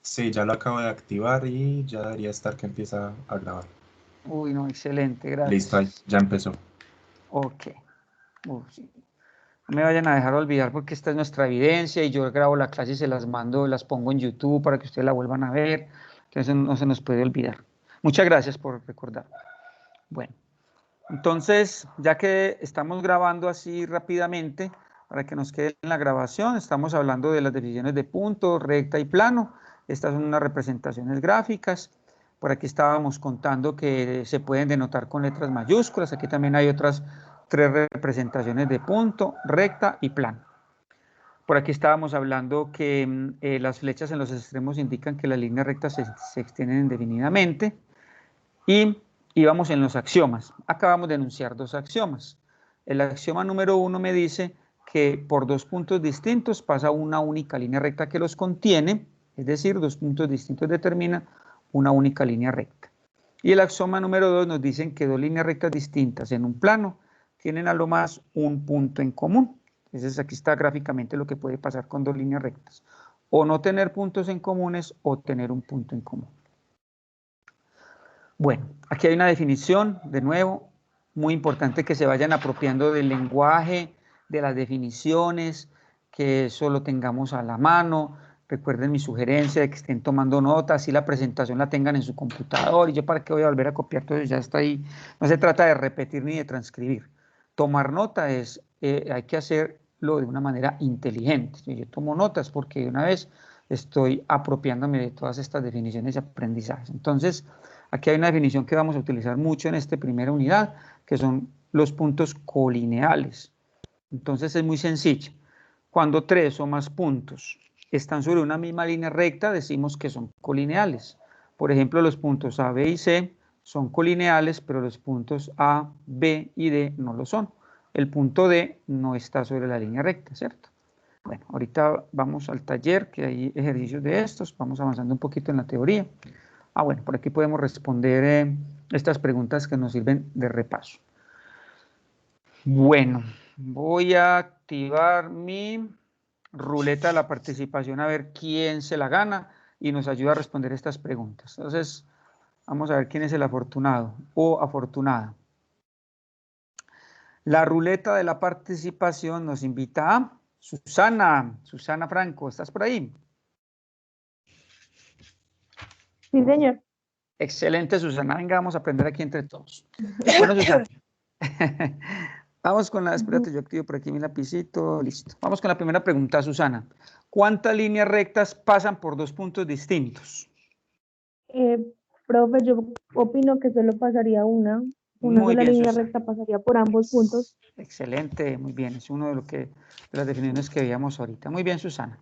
Sí, ya lo acabo de activar y ya debería estar que empieza a grabar. Uy, no, excelente, Listo, ahí, gracias. ya empezó. Ok. Sí. No me vayan a dejar olvidar porque esta es nuestra evidencia y yo grabo la clase y se las mando, las pongo en YouTube para que ustedes la vuelvan a ver. Entonces no se nos puede olvidar. Muchas gracias por recordar. Bueno, entonces ya que estamos grabando así rápidamente, para que nos quede en la grabación, estamos hablando de las definiciones de punto, recta y plano. Estas son unas representaciones gráficas. Por aquí estábamos contando que se pueden denotar con letras mayúsculas. Aquí también hay otras 3 representaciones de punto, recta y plano. Por aquí estábamos hablando que las flechas en los extremos indican que las líneas rectas se extienden indefinidamente. Y íbamos en los axiomas. Acabamos de enunciar 2 axiomas. El axioma número 1 me dice que por 2 puntos distintos pasa una única línea recta que los contiene, es decir, 2 puntos distintos determinan una única línea recta. Y el axioma número 2 nos dicen que 2 líneas rectas distintas en un plano tienen a lo más un punto en común. Entonces aquí está gráficamente lo que puede pasar con 2 líneas rectas. O no tener puntos en comunes o tener un punto en común. Bueno, aquí hay una definición, de nuevo, muy importante que se vayan apropiando del lenguaje, de las definiciones, que eso lo tengamos a la mano. Recuerden mi sugerencia de que estén tomando notas, si la presentación la tengan en su computador, y yo para qué voy a volver a copiar todo eso, ya está ahí. No se trata de repetir ni de transcribir. Tomar nota es, hay que hacerlo de una manera inteligente. Yo tomo notas porque una vez estoy apropiándome de todas estas definiciones y aprendizajes. Entonces, aquí hay una definición que vamos a utilizar mucho en esta primera unidad, que son los puntos colineales. Entonces es muy sencillo. Cuando 3 o más puntos están sobre una misma línea recta, decimos que son colineales. Por ejemplo, los puntos A, B y C son colineales, pero los puntos A, B y D no lo son. El punto D no está sobre la línea recta, ¿cierto? Bueno, ahorita vamos al taller, que hay ejercicios de estos, vamos avanzando un poquito en la teoría. Bueno, por aquí podemos responder estas preguntas que nos sirven de repaso. Bueno, voy a activar mi ruleta de la participación a ver quién se la gana y nos ayuda a responder estas preguntas. Entonces, vamos a ver quién es el afortunado o afortunada. La ruleta de la participación nos invita a Susana. Susana Franco, ¿estás por ahí? Sí, señor. Excelente, Susana. Venga, vamos a aprender aquí entre todos. Bueno, Susana. Vamos con la, espérate, yo activo por aquí mi lapicito, listo. Vamos con la primera pregunta, Susana. ¿Cuántas líneas rectas pasan por 2 puntos distintos? Profe, yo opino que solo pasaría una Muy sola bien, línea Susana. recta pasaría por ambos puntos. Excelente, muy bien. Es uno de las definiciones que veíamos ahorita. Muy bien, Susana.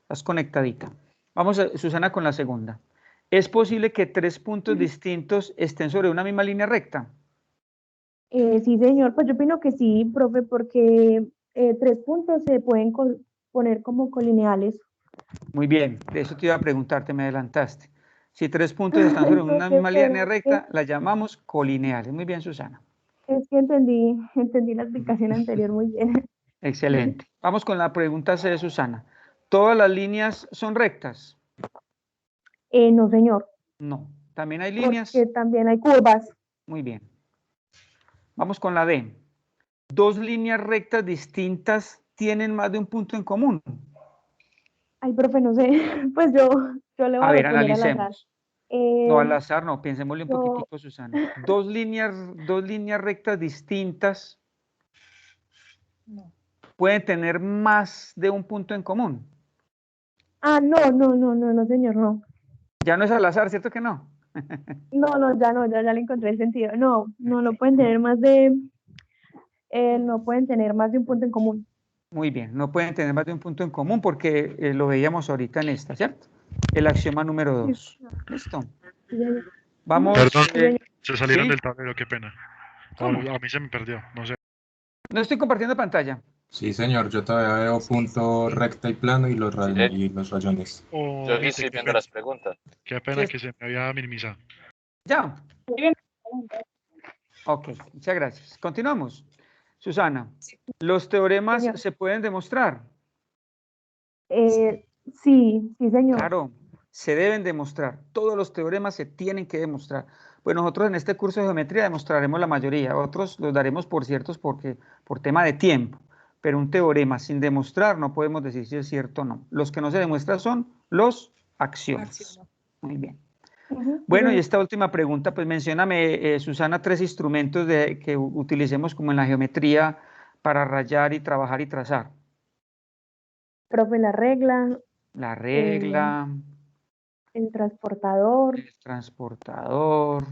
Estás conectadita. Vamos, Susana, con la segunda. ¿Es posible que 3 puntos distintos estén sobre una misma línea recta? Sí, señor, pues yo opino que sí, profe, porque 3 puntos se pueden poner como colineales. Muy bien, de eso te iba a preguntar, te me adelantaste. Si 3 puntos están sobre una Profe, misma línea pero recta, la llamamos colineales. Muy bien, Susana. es que entendí la explicación anterior muy bien. Excelente. Vamos con la pregunta C de Susana. ¿Todas las líneas son rectas? No, señor, No. ¿También hay porque líneas? también hay curvas. Muy bien. Vamos con la D. ¿2 líneas rectas distintas tienen más de un punto en común? Ay, profe, no sé, pues yo le voy A a ver, responder al azar. analicemos. No, Eh, al azar no, pensémosle un yo, poquitico, Susana. ¿2 líneas rectas distintas pueden tener más de un punto en común? no, señor, no. Ya no es al azar, ¿cierto que no? No, ya le encontré el sentido. No Ok. pueden tener no pueden tener más de un punto en común. Muy bien, no pueden tener más de un punto en común porque lo veíamos ahorita en esta, ¿cierto? El axioma número Sí, 2. ¿Listo? sí, señor. Vamos, Perdón, Sí, señor. se salieron ¿sí? del tablero, qué pena. O ¿Cómo? a mí se me perdió, no sé. No estoy compartiendo pantalla. Sí, señor, yo todavía veo punto recta y plano y Sí, y los rayones. yo Oh, aquí viste, estoy viendo las preguntas. qué Sí, pena que se me había minimizado. ¿ya? Ok, muchas gracias. Continuamos. Susana, ¿los teoremas Señor. se pueden demostrar? Sí, señor. Claro. se deben demostrar. Todos los teoremas se tienen que demostrar. Pues nosotros en este curso de geometría demostraremos la mayoría, otros los daremos por ciertos por tema de tiempo, pero un teorema sin demostrar no podemos decir si es cierto o no. Los que no se demuestran son los axiomas. Muy bien. Bueno, y esta última pregunta, pues mencióname, Susana, 3 instrumentos que utilicemos como en la geometría para rayar y trabajar y trazar. Profe, la regla, La regla, el transportador. el transportador.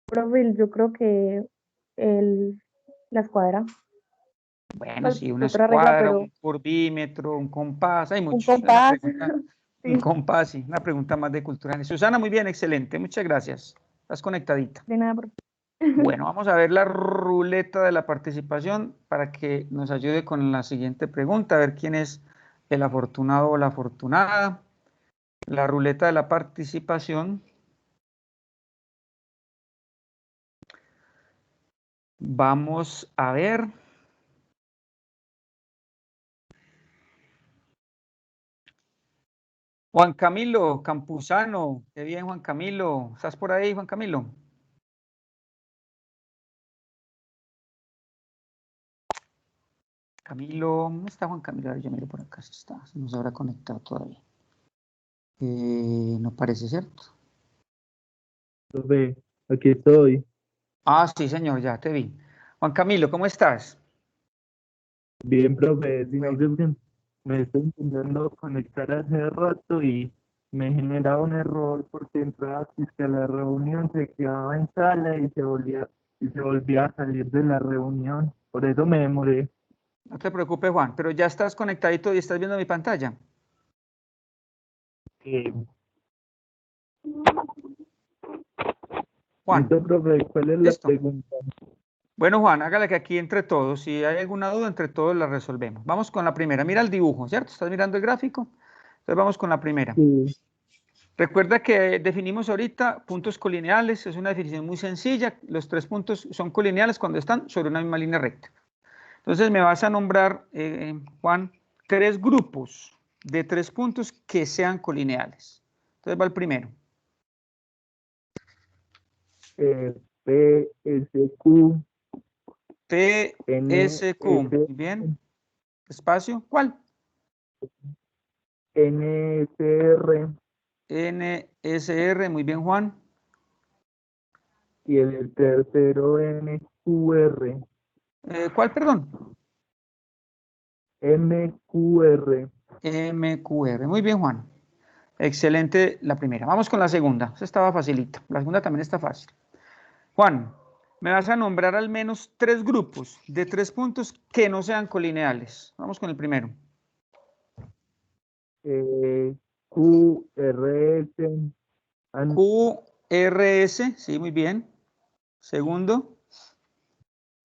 Profe, yo creo que la escuadra. Bueno, Pues, sí, una otra regla, escuadra, pero un curvímetro, un compás, hay un muchos. compás. Un Sí, compás, sí, una pregunta más de cultura. Susana, muy bien, excelente, muchas gracias. Estás conectadita. de nada, profe. Bueno, vamos a ver la ruleta de la participación para que nos ayude con la siguiente pregunta, a ver quién es el afortunado o la afortunada. La ruleta de la participación. Vamos a ver. Juan Camilo Campuzano, qué bien, Juan Camilo. ¿Estás por ahí, Juan Camilo? Camilo, ¿dónde está Juan Camilo? A ver, yo miro por acá si está, si no se habrá conectado todavía. No parece cierto. Profe, aquí estoy. Ah, sí, señor, ya te vi. Juan Camilo, ¿cómo estás? Bien, profe, sino Bueno. que me estoy intentando conectar hace rato y me generaba un error porque entraba que la reunión se quedaba en sala y se volvía a salir de la reunión. Por eso me demoré. No te preocupes, Juan, pero ya estás conectadito y estás viendo mi pantalla. Eh, Juan, ¿Listo, profe? ¿Cuál es la listo. pregunta? Bueno, Juan, hágale que aquí entre todos, si hay alguna duda, entre todos la resolvemos. Vamos con la primera. Mira el dibujo, ¿cierto? ¿Estás mirando el gráfico? Entonces vamos con la primera. Sí, Recuerda que definimos ahorita puntos colineales, es una definición muy sencilla. Los 3 puntos son colineales cuando están sobre una misma línea recta. Entonces me vas a nombrar, Juan, 3 grupos de 3 puntos que sean colineales. Entonces va el primero. PSQ, PSQ, muy bien. Espacio, ¿cuál? NSR NSR, muy bien, Juan. y el tercero MQR. ¿Cuál, perdón? MQR. MQR, muy bien, Juan. Excelente la primera. Vamos con la segunda. Esa estaba facilita. La segunda también está fácil. Juan, me vas a nombrar al menos 3 grupos de 3 puntos que no sean colineales. Vamos con el primero. QRS, QRS, sí, muy bien. Segundo.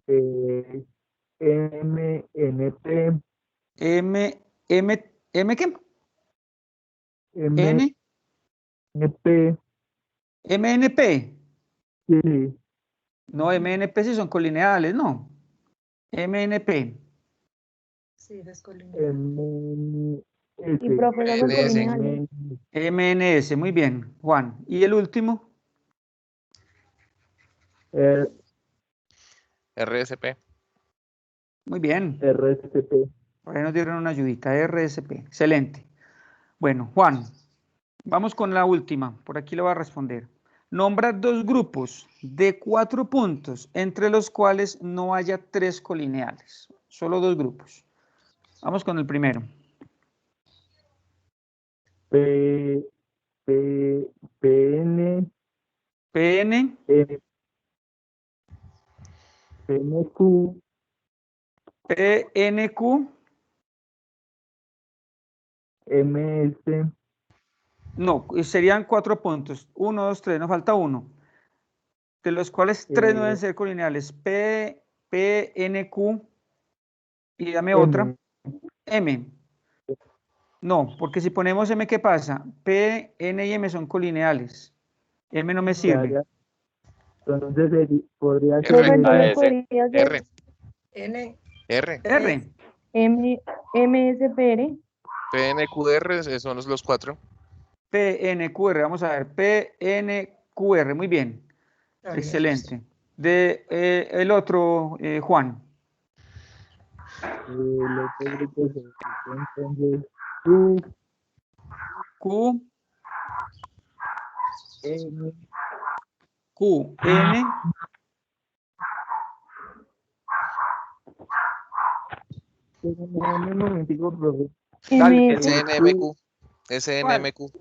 MNP, ¿M qué? N, MNP, MNP. sí, No, MNP sí son colineales, no. MNP. Sí, es colineal. Y profe, esos son NS. colineales. MNS, muy bien, Juan. ¿Y el último? RSP. Muy bien. RSP. Por ahí nos dieron una ayudita. RSP. Excelente. Bueno, Juan, vamos con la última. Por aquí lo va a responder. Nombra 2 grupos de 4 puntos entre los cuales no haya 3 colineales. Solo 2 grupos. Vamos con el primero. PN, PN, PNQ, PNQ. MS, No, serían 4 puntos. 1, 2, 3, nos falta uno. De los cuales 3 no deben ser colineales. P, N, Q. Y dame otra. M. No, porque si ponemos M, ¿qué pasa? P, N y M son colineales. M no me sirve. Entonces podría R, Profe, ser entonces AS, podría ser R, N, R, R. MSPR. PNQR son los 4. PNQR, vamos a ver, PNQR, muy bien, excelente. El otro, Juan. El otro grupo se repite entonces Q, Q, N, Q, N, un momentico, profe. dale, MS. SNMQ. ¿cuál? SNMQ.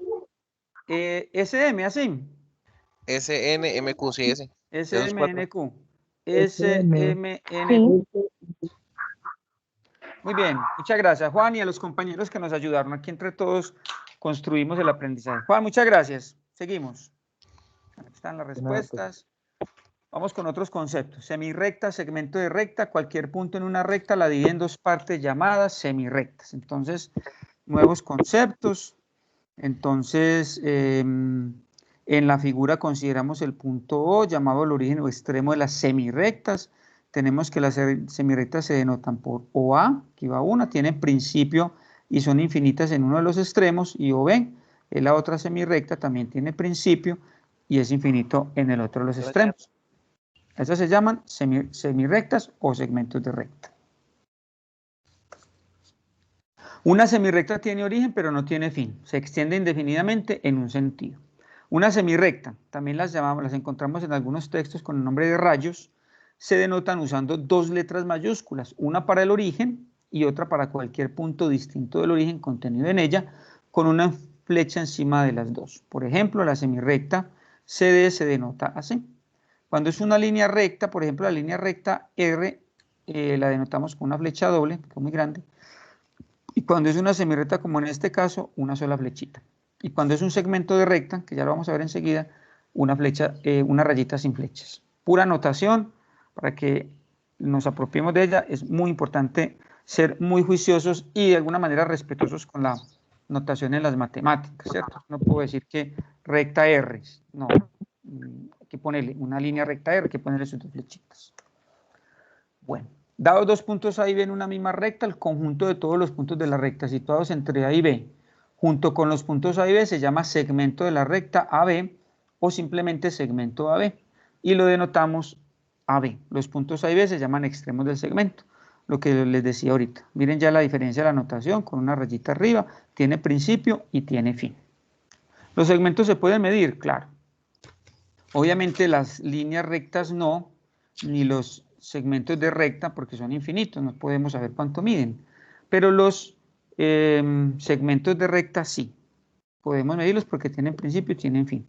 SM, así. SNMQ, sí, ese. Esos cuatro. SMNQ. SM. SMNQ. Muy bien, muchas gracias, Juan, y a los compañeros que nos ayudaron. Aquí entre todos construimos el aprendizaje. Juan, muchas gracias. Seguimos. Aquí están las respuestas. Vamos con otros conceptos. Semirrecta, segmento de recta, cualquier punto en una recta la divide en dos partes llamadas semirrectas. Entonces, nuevos conceptos. Entonces, en la figura consideramos el punto O, llamado el origen o extremo de las semirrectas. Tenemos que las semirrectas se denotan por OA, que va una, tienen principio y son infinitas en uno de los extremos, y OB, es la otra semirrecta, también tiene principio y es infinito en el otro de los extremos. Estas se llaman semirrectas o segmentos de recta. Una semirrecta tiene origen, pero no tiene fin. Se extiende indefinidamente en un sentido. Una semirrecta, también las encontramos en algunos textos con el nombre de rayos, se denotan usando dos letras mayúsculas, una para el origen y otra para cualquier punto distinto del origen contenido en ella, con una flecha encima de las dos. Por ejemplo, la semirrecta CD se denota así. Cuando es una línea recta, por ejemplo, la línea recta R, la denotamos con una flecha doble, que es muy grande. Y cuando es una semirrecta, como en este caso, una sola flechita. Y cuando es un segmento de recta, que ya lo vamos a ver enseguida, una flecha, una rayita sin flechas. Pura notación, para que nos apropiemos de ella. Es muy importante ser muy juiciosos y de alguna manera respetuosos con la notación en las matemáticas, ¿cierto? No puedo decir que recta R, no. Hay que ponerle una línea recta R, hay que ponerle sus dos flechitas. Bueno, dados dos puntos A y B en una misma recta, el conjunto de todos los puntos de la recta situados entre A y B, junto con los puntos A y B, se llama segmento de la recta AB o simplemente segmento AB, y lo denotamos AB. Los puntos A y B se llaman extremos del segmento, lo que les decía ahorita. Miren ya la diferencia de la notación con una rayita arriba, tiene principio y tiene fin. ¿Los segmentos se pueden medir? Claro. Obviamente las líneas rectas no, ni los segmentos de recta porque son infinitos, no podemos saber cuánto miden. Pero los segmentos de recta sí, podemos medirlos porque tienen principio y tienen fin.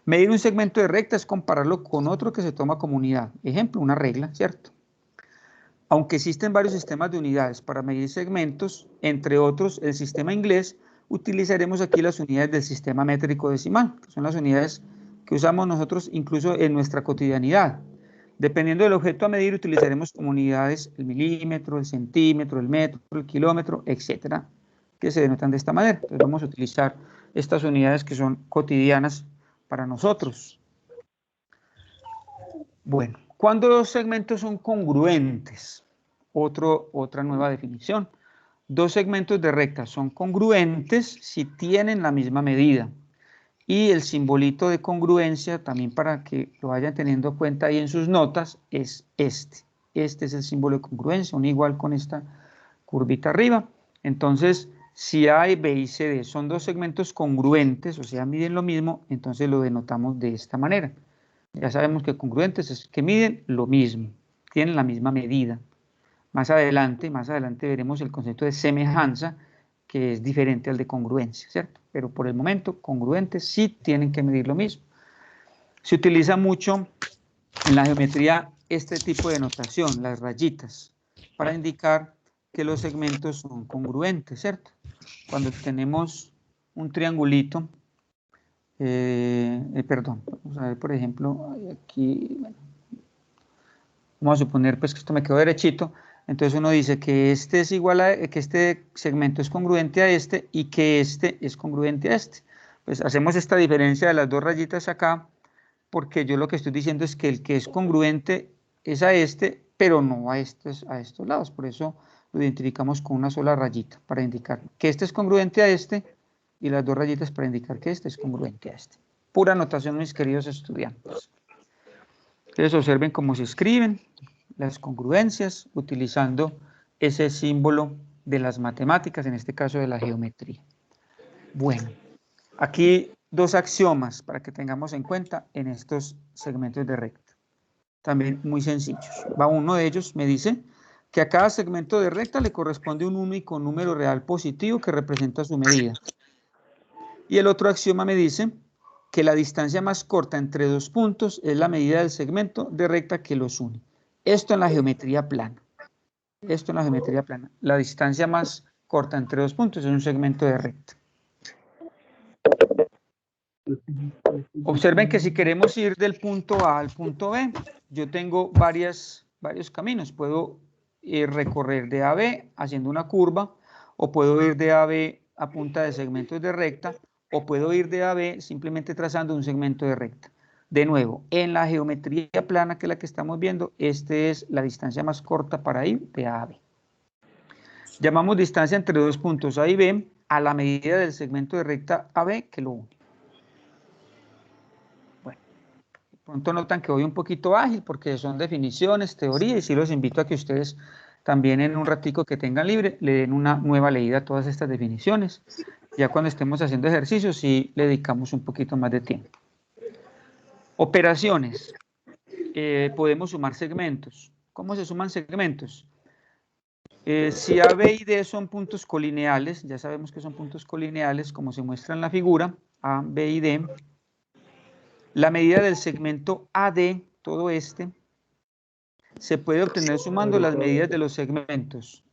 Medir un segmento de recta es compararlo con otro que se toma como unidad. Ejemplo, una regla, ¿cierto? Aunque existen varios sistemas de unidades para medir segmentos, entre otros el sistema inglés, utilizaremos aquí las unidades del sistema métrico decimal, que son las unidades que usamos nosotros incluso en nuestra cotidianidad. Dependiendo del objeto a medir, utilizaremos como unidades el milímetro, el centímetro, el metro, el kilómetro, etcétera, que se denotan de esta manera. Entonces vamos a utilizar estas unidades que son cotidianas para nosotros. Bueno, ¿cuándo los segmentos son congruentes? Otra nueva definición. Dos segmentos de recta son congruentes si tienen la misma medida. Y el simbolito de congruencia, también para que lo vayan teniendo en cuenta ahí en sus notas, es este. Este es el símbolo de congruencia, un igual con esta curvita arriba. Entonces, si A, B y CD son dos segmentos congruentes, o sea, miden lo mismo, entonces lo denotamos de esta manera. Ya sabemos que congruentes es que miden lo mismo, tienen la misma medida. Más adelante veremos el concepto de semejanza, que es diferente al de congruencia, ¿cierto? Pero por el momento, congruentes sí tienen que medir lo mismo. Se utiliza mucho en la geometría este tipo de notación, las rayitas, para indicar que los segmentos son congruentes, ¿cierto? Cuando tenemos un triangulito, perdón, vamos a ver, por ejemplo, aquí, bueno, vamos a suponer pues que esto me quedó derechito. Entonces uno dice que este es igual a, que este segmento es congruente a este y que este es congruente a este. Pues hacemos esta diferencia de las dos rayitas acá, porque yo lo que estoy diciendo es que el que es congruente es a este, pero no a estos lados. Por eso lo identificamos con una sola rayita, para indicar que este es congruente a este y las 2 rayitas para indicar que este es congruente a este. Pura notación, mis queridos estudiantes. Entonces observen cómo se escriben las congruencias utilizando ese símbolo de las matemáticas, en este caso de la geometría. Bueno, aquí 2 axiomas para que tengamos en cuenta en estos segmentos de recta. También muy sencillos. Va uno de ellos, me dice que a cada segmento de recta le corresponde un único número real positivo que representa su medida. Y el otro axioma me dice que la distancia más corta entre 2 puntos es la medida del segmento de recta que los une. Esto en la geometría plana. Esto en la geometría plana. La distancia más corta entre 2 puntos es un segmento de recta. Observen que si queremos ir del punto A al punto B, yo tengo varios caminos. Puedo recorrer de A a B haciendo una curva, o puedo ir de A a B a punta de segmentos de recta, o puedo ir de A a B simplemente trazando un segmento de recta. De nuevo, en la geometría plana, que es la que estamos viendo, esta es la distancia más corta para ir de A a B. Llamamos distancia entre 2 puntos A y B a la medida del segmento de recta AB que lo une. Bueno, de pronto notan que voy un poquito ágil porque son definiciones, teoría, y sí los invito a que ustedes también en un ratico que tengan libre le den una nueva leída a todas estas definiciones. Ya cuando estemos haciendo ejercicios sí le dedicamos un poquito más de tiempo. Operaciones. Podemos sumar segmentos. ¿Cómo se suman segmentos? Si A, B y D son puntos colineales, ya sabemos que son puntos colineales como se muestra en la figura, A, B y D, la medida del segmento AD, todo este, se puede obtener sumando las medidas de los segmentos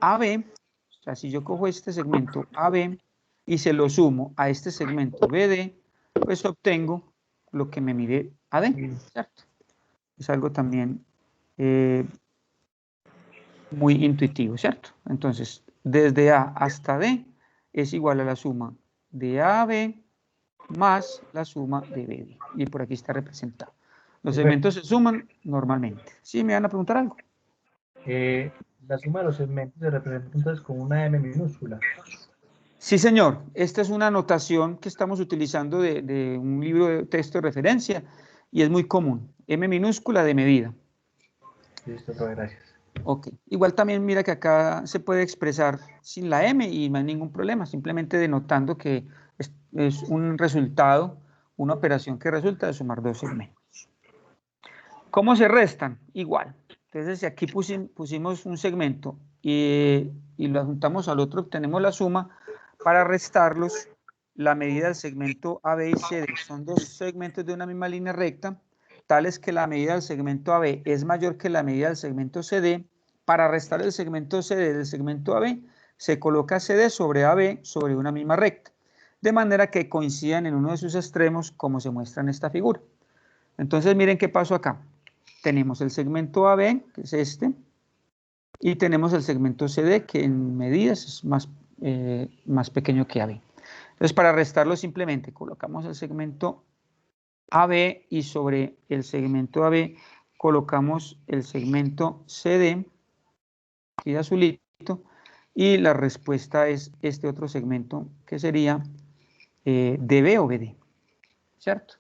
AB. O sea, si yo cojo este segmento AB y se lo sumo a este segmento BD, pues obtengo lo que me mide AD, ¿cierto? Es algo también muy intuitivo, ¿cierto? Entonces, desde A hasta D es igual a la suma de A a B más la suma de BD. Y por aquí está representado. Los segmentos se suman normalmente. ¿Sí me van a preguntar algo? La suma de los segmentos se representa entonces con una M minúscula. Sí, señor. Esta es una notación que estamos utilizando de un libro de texto de referencia y es muy común. M minúscula de medida. Listo, pues, gracias. Ok. Igual también mira que acá se puede expresar sin la M y no hay ningún problema, simplemente denotando que es un resultado, una operación que resulta de sumar 2 segmentos. ¿Cómo se restan? Igual. Entonces, si aquí pusimos un segmento y lo juntamos al otro, obtenemos la suma. Para restarlos, la medida del segmento AB y CD son 2 segmentos de una misma línea recta, tales que la medida del segmento AB es mayor que la medida del segmento CD. Para restar el segmento CD del segmento AB, se coloca CD sobre AB sobre una misma recta, de manera que coincidan en uno de sus extremos, como se muestra en esta figura. Entonces, miren qué pasó acá. Tenemos el segmento AB, que es este, y tenemos el segmento CD, que en medidas es más pequeño que AB. Entonces, para restarlo simplemente colocamos el segmento AB y sobre el segmento AB colocamos el segmento CD, aquí de azulito, y la respuesta es este otro segmento que sería DB o BD, ¿cierto?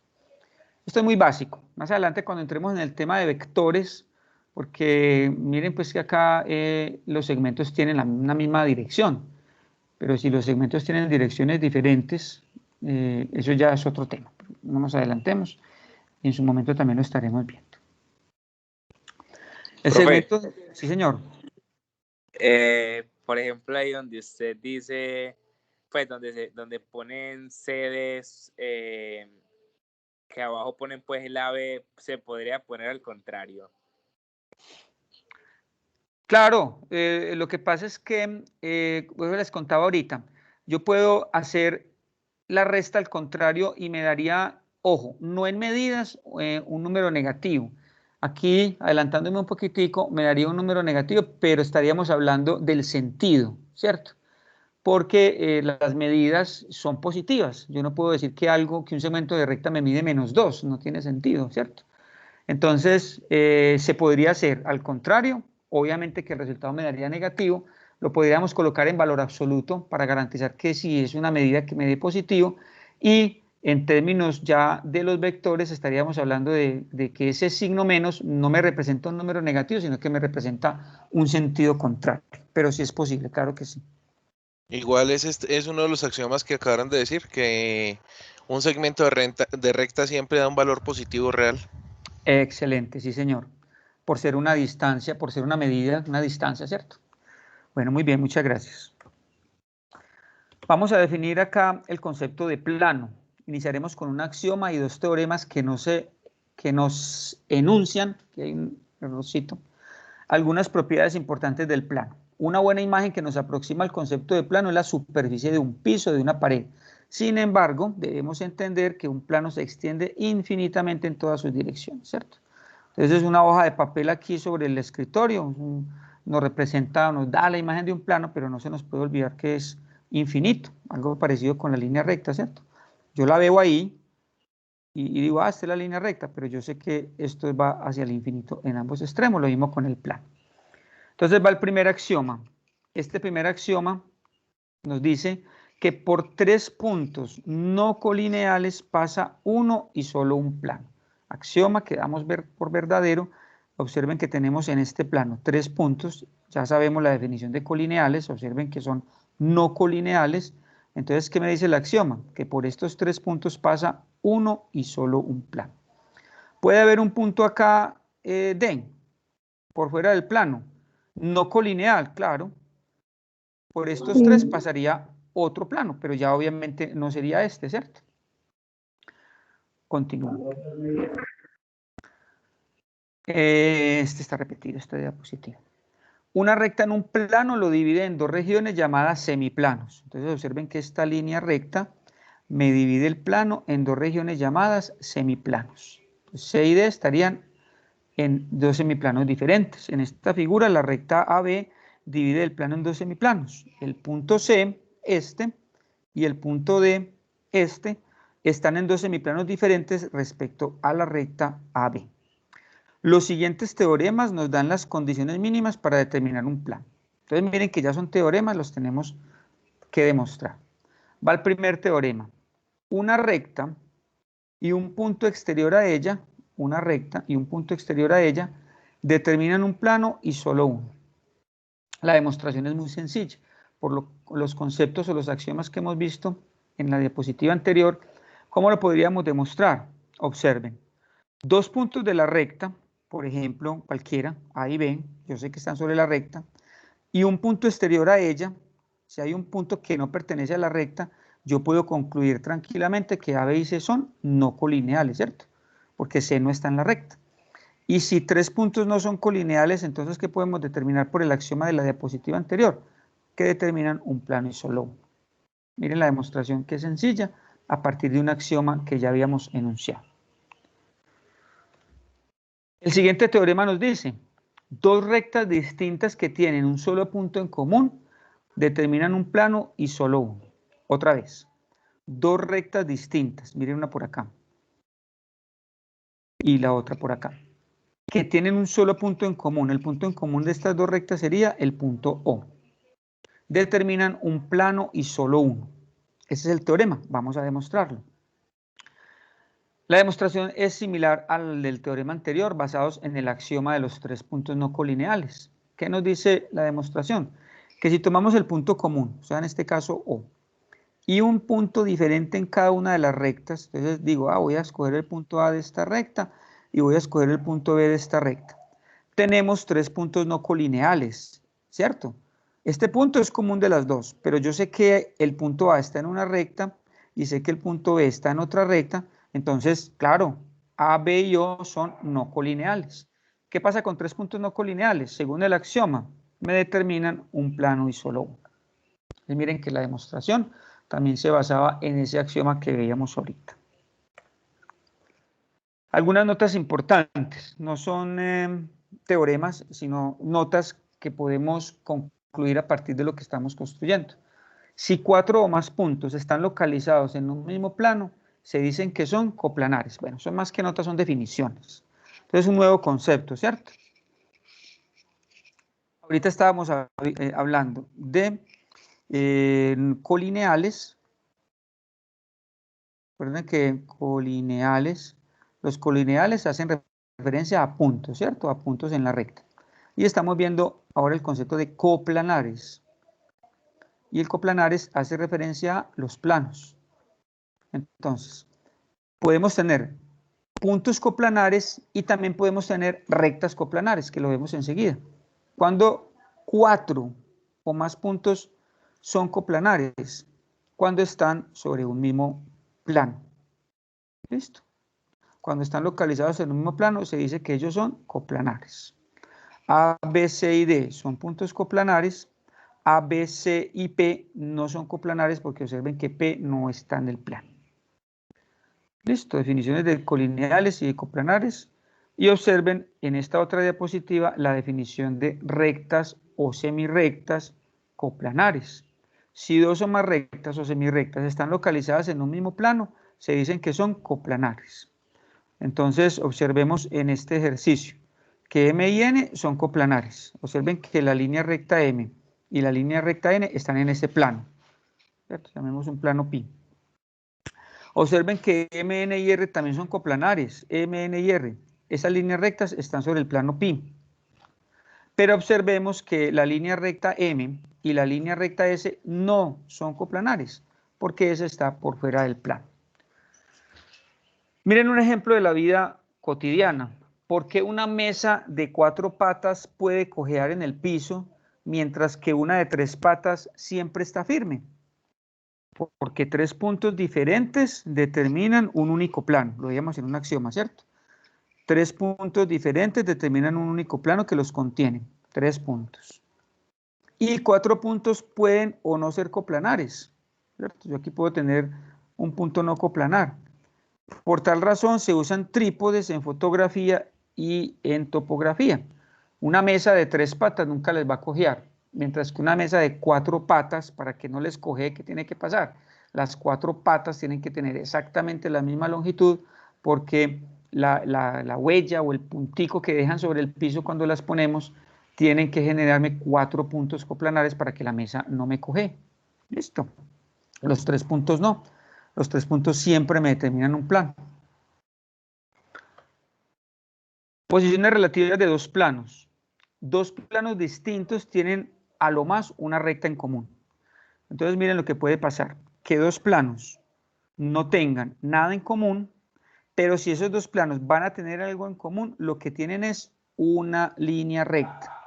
Esto es muy básico. Más adelante cuando entremos en el tema de vectores, porque miren pues que acá los segmentos tienen una misma dirección, pero si los segmentos tienen direcciones diferentes, eso ya es otro tema. No nos adelantemos y en su momento también lo estaremos viendo. El segmento, sí señor. Por ejemplo, ahí donde usted dice, pues donde ponen sedes, que abajo ponen pues el AB, se podría poner al contrario. Claro, lo que pasa es que, les contaba ahorita, yo puedo hacer la resta al contrario y me daría, ojo, no en medidas, un número negativo. Aquí, adelantándome un poquitico, me daría un número negativo, pero estaríamos hablando del sentido, ¿cierto? Porque las medidas son positivas. Yo no puedo decir que un segmento de recta me mide -2, no tiene sentido, ¿cierto? Entonces, se podría hacer al contrario, obviamente que el resultado me daría negativo, lo podríamos colocar en valor absoluto para garantizar que sí es una medida que me dé positivo, y en términos ya de los vectores estaríamos hablando de que ese signo menos no me representa un número negativo, sino que me representa un sentido contrario, pero sí es posible, claro que sí. Igual es uno de los axiomas que acabaron de decir, que un segmento de recta siempre da un valor positivo real. Excelente, sí señor, por ser una distancia, por ser una medida, una distancia, ¿cierto? Bueno, muy bien, muchas gracias. Vamos a definir acá el concepto de plano. Iniciaremos con un axioma y dos teoremas que nos enuncian, que hay un errorcito, algunas propiedades importantes del plano. Una buena imagen que nos aproxima al concepto de plano es la superficie de un piso, de una pared. Sin embargo, debemos entender que un plano se extiende infinitamente en todas sus direcciones, ¿cierto? Entonces es una hoja de papel aquí sobre el escritorio, nos representa, nos da la imagen de un plano, pero no se nos puede olvidar que es infinito, algo parecido con la línea recta, ¿cierto? Yo la veo ahí y digo, esta es la línea recta, pero yo sé que esto va hacia el infinito en ambos extremos, lo mismo con el plano. Entonces va el primer axioma. Este primer axioma nos dice que por 3 puntos no colineales pasa uno y solo un plano. Axioma que damos por verdadero. Observen que tenemos en este plano 3 puntos. Ya sabemos la definición de colineales. Observen que son no colineales. Entonces, ¿qué me dice el axioma? Que por estos 3 puntos pasa uno y solo un plano. Puede haber un punto acá, D, por fuera del plano. No colineal, claro. Por estos 3 pasaría otro plano, pero ya obviamente no sería este, ¿cierto? Continúo. Este está repetido, esta diapositiva. Una recta en un plano lo divide en 2 regiones llamadas semiplanos. Entonces observen que esta línea recta me divide el plano en 2 regiones llamadas semiplanos. C y D estarían en 2 semiplanos diferentes. En esta figura la recta AB divide el plano en 2 semiplanos. El punto C, este, y el punto D, este, están en 2 semiplanos diferentes respecto a la recta AB. Los siguientes teoremas nos dan las condiciones mínimas para determinar un plano. Entonces miren que ya son teoremas, los tenemos que demostrar. Va el primer teorema. Una recta y un punto exterior a ella, una recta y un punto exterior a ella, determinan un plano y solo uno. La demostración es muy sencilla. Por los conceptos o los axiomas que hemos visto en la diapositiva anterior, ¿cómo lo podríamos demostrar? Observen. 2 puntos de la recta, por ejemplo, cualquiera, A y B, yo sé que están sobre la recta, y un punto exterior a ella, si hay un punto que no pertenece a la recta, yo puedo concluir tranquilamente que A, B y C son no colineales, ¿cierto? Porque C no está en la recta. Y si 3 puntos no son colineales, entonces, ¿qué podemos determinar por el axioma de la diapositiva anterior? Que determinan un plano y solo uno. Miren la demostración que es sencilla, a partir de un axioma que ya habíamos enunciado. El siguiente teorema nos dice, 2 rectas distintas que tienen un solo punto en común determinan un plano y solo uno. Otra vez, 2 rectas distintas, miren una por acá y la otra por acá, que tienen un solo punto en común. El punto en común de estas 2 rectas sería el punto O. Determinan un plano y solo uno. Ese es el teorema, vamos a demostrarlo. La demostración es similar al del teorema anterior, basados en el axioma de los 3 puntos no colineales. ¿Qué nos dice la demostración? Que si tomamos el punto común, o sea, en este caso O, y un punto diferente en cada una de las rectas, entonces digo, voy a escoger el punto A de esta recta y voy a escoger el punto B de esta recta. Tenemos 3 puntos no colineales, ¿cierto? Este punto es común de las 2, pero yo sé que el punto A está en una recta y sé que el punto B está en otra recta. Entonces, claro, A, B y O son no colineales. ¿Qué pasa con 3 puntos no colineales? Según el axioma, me determinan un plano y solo uno. Y miren que la demostración también se basaba en ese axioma que veíamos ahorita. Algunas notas importantes, no son teoremas, sino notas que podemos concluir a partir de lo que estamos construyendo. Si 4 o más puntos están localizados en un mismo plano, se dicen que son coplanares. Bueno, son más que notas, son definiciones. Entonces, un nuevo concepto, ¿cierto? ahorita estábamos hablando de colineales. Recuerden que los colineales hacen referencia a puntos, ¿cierto? A puntos en la recta. Y estamos viendo ahora el concepto de coplanares. Y el coplanares hace referencia a los planos. Entonces, podemos tener puntos coplanares y también podemos tener rectas coplanares, que lo vemos enseguida. Cuando 4 o más puntos son coplanares, cuando están sobre un mismo plano. ¿Listo? Cuando están localizados en un mismo plano, se dice que ellos son coplanares. A, B, C y D son puntos coplanares. A, B, C y P no son coplanares porque observen que P no está en el plano. Listo, definiciones de colineales y de coplanares. Y observen en esta otra diapositiva la definición de rectas o semirrectas coplanares. Si dos o más rectas o semirrectas están localizadas en un mismo plano, se dicen que son coplanares. Entonces, observemos en este ejercicio que M y N son coplanares. Observen que la línea recta M y la línea recta N están en este plano. ¿Cierto? Llamemos un plano pi. Observen que M, N y R también son coplanares. M, N y R. Esas líneas rectas están sobre el plano pi. Pero observemos que la línea recta M y la línea recta S no son coplanares, porque S está por fuera del plano. Miren un ejemplo de la vida cotidiana. ¿Por qué una mesa de 4 patas puede cojear en el piso, mientras que una de 3 patas siempre está firme? Porque 3 puntos diferentes determinan un único plano. Lo veíamos en un axioma, ¿cierto? 3 puntos diferentes determinan un único plano que los contiene. 3 puntos. Y 4 puntos pueden o no ser coplanares, ¿cierto? Yo aquí puedo tener un punto no coplanar. Por tal razón se usan trípodes en fotografía y en topografía. Una mesa de 3 patas nunca les va a cojear, mientras que una mesa de 4 patas, para que no les cojee, ¿qué tiene que pasar? Las 4 patas tienen que tener exactamente la misma longitud, porque la huella o el puntico que dejan sobre el piso cuando las ponemos tienen que generarme 4 puntos coplanares para que la mesa no me cojee. ¿Listo? Los 3 puntos no. Los 3 puntos siempre me determinan un plano. Posiciones relativas de 2 planos. 2 planos distintos tienen a lo más una recta en común. Entonces miren lo que puede pasar. Que 2 planos no tengan nada en común, pero si esos 2 planos van a tener algo en común, lo que tienen es una línea recta,